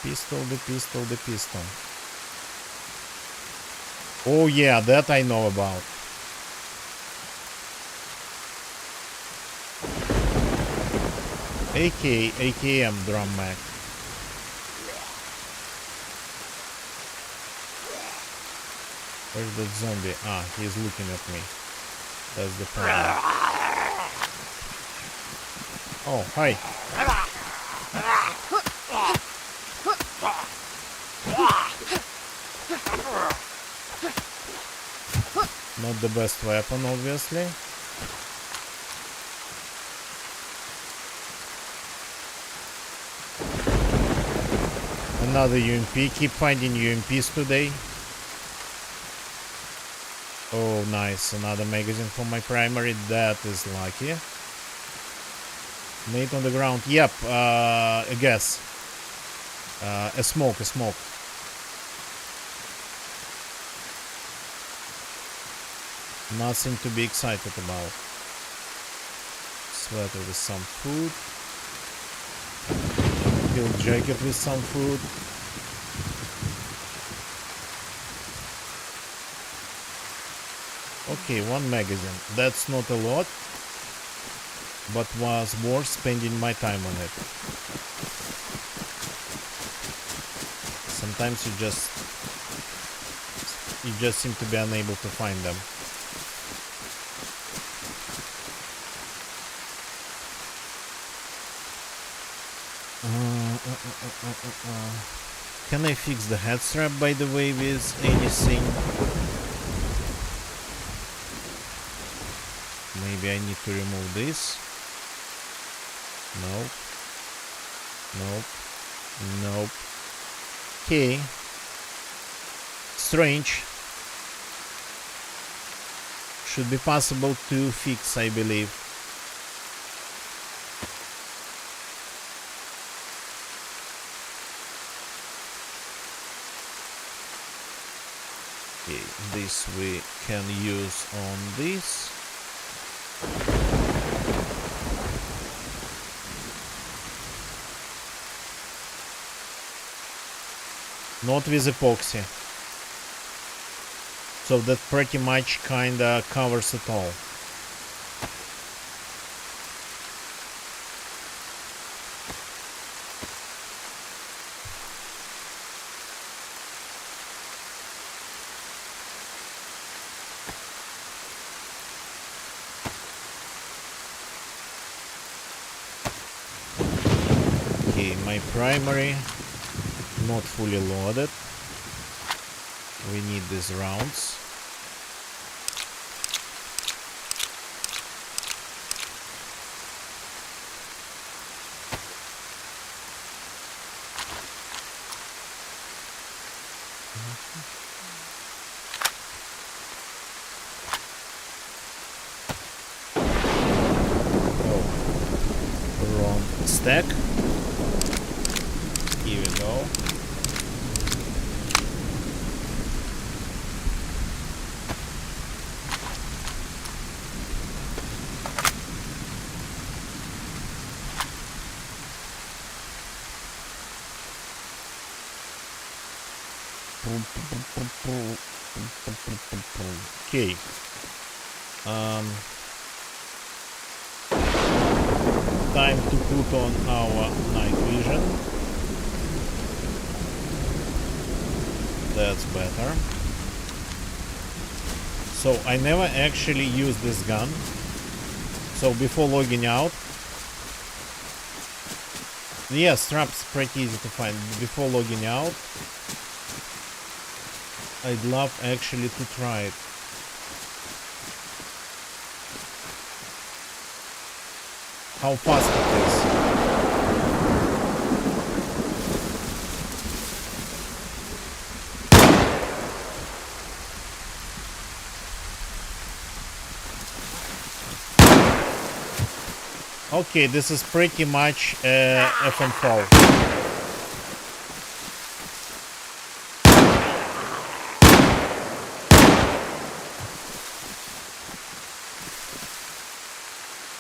The pistol. Oh yeah, that I know about. AKM drum mag. Where's that zombie? Ah, he's looking at me. That's the problem. Oh, hi. Not the best weapon, obviously. Another UMP. Keep finding UMPs today. Oh, nice. Another magazine for my primary. That is lucky. Nate on the ground. Yep. A gas. A smoke. Nothing to be excited about. Sweater with some food. Field jacket with some food. Okay, one magazine. That's not a lot, but was worth spending my time on it. Sometimes you just seem to be unable to find them. Can I fix the head strap, by the way, with anything? Maybe I need to remove this. Nope. Okay. Strange. Should be possible to fix, I believe. Okay, this we can use on this. Not with epoxy. So that pretty much kinda covers it all. Okay, my primary not fully loaded. We need these rounds. Oh, wrong stack. Here we go. Okay. Time to put on our night vision. That's better. So I never actually used this gun. So before logging out, yes, traps pretty easy to find. Before logging out, I'd love actually to try it. How fast it is. Okay, this is pretty much FM fall.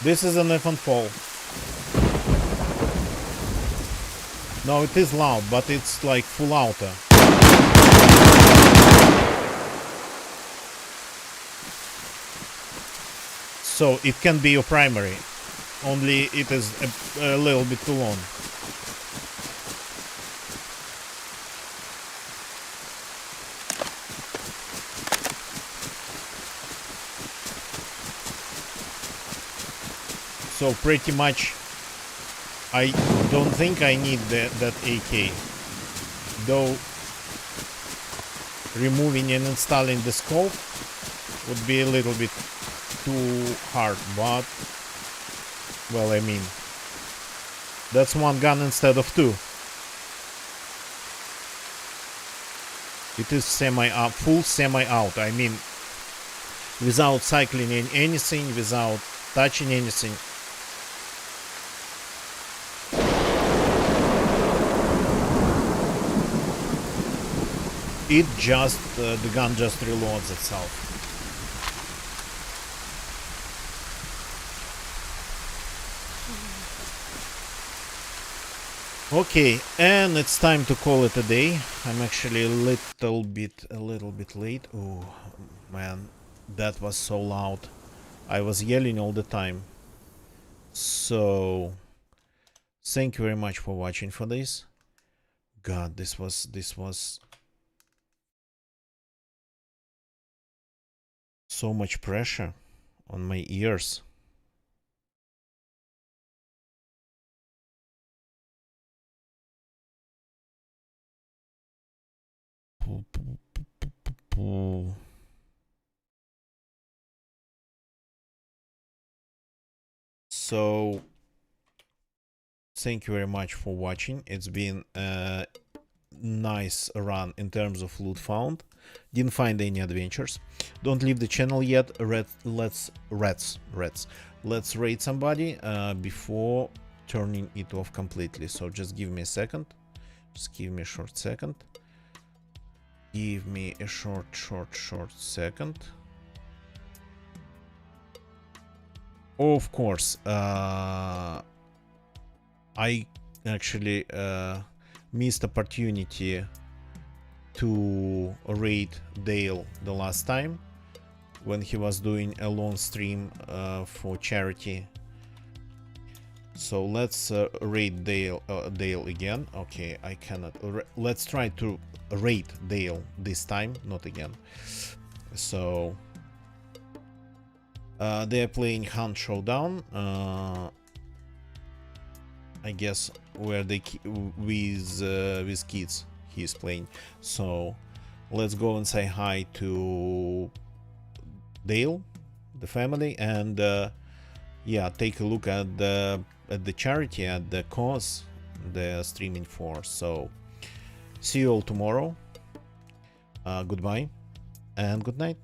This is an FM fall. No, it is loud, but it's like full auto. So it can be your primary. Only it is a little bit too long. So pretty much I don't think I need that AK. Though removing and installing the scope would be a little bit too hard, but well, I mean, that's one gun instead of two. It is semi-out, full semi-out. I mean, without cycling in anything, without touching anything. It just, the gun just reloads itself. Okay, and it's time to call it a day. I'm actually a little bit late. Oh man, that was so loud. I was yelling all the time. So thank you very much for watching for this. God, this was so much pressure on my ears. So thank you very much for watching. It's been a nice run in terms of loot found. Didn't find any adventures. Don't leave the channel yet. Let's raid somebody before turning it off completely. So just give me a second. Just give me a short second. Give me a short second. Of course, I actually missed opportunity to raid Dale the last time when he was doing a long stream for charity. So let's raid Dale again. Okay, I cannot. Let's try to raid Dale this time, not again. So they are playing Hunt Showdown. I guess where they with kids he's playing. So let's go and say hi to Dale, the family, and yeah, take a look at the charity, at the cause they're streaming for. So see you all tomorrow. Goodbye and good night.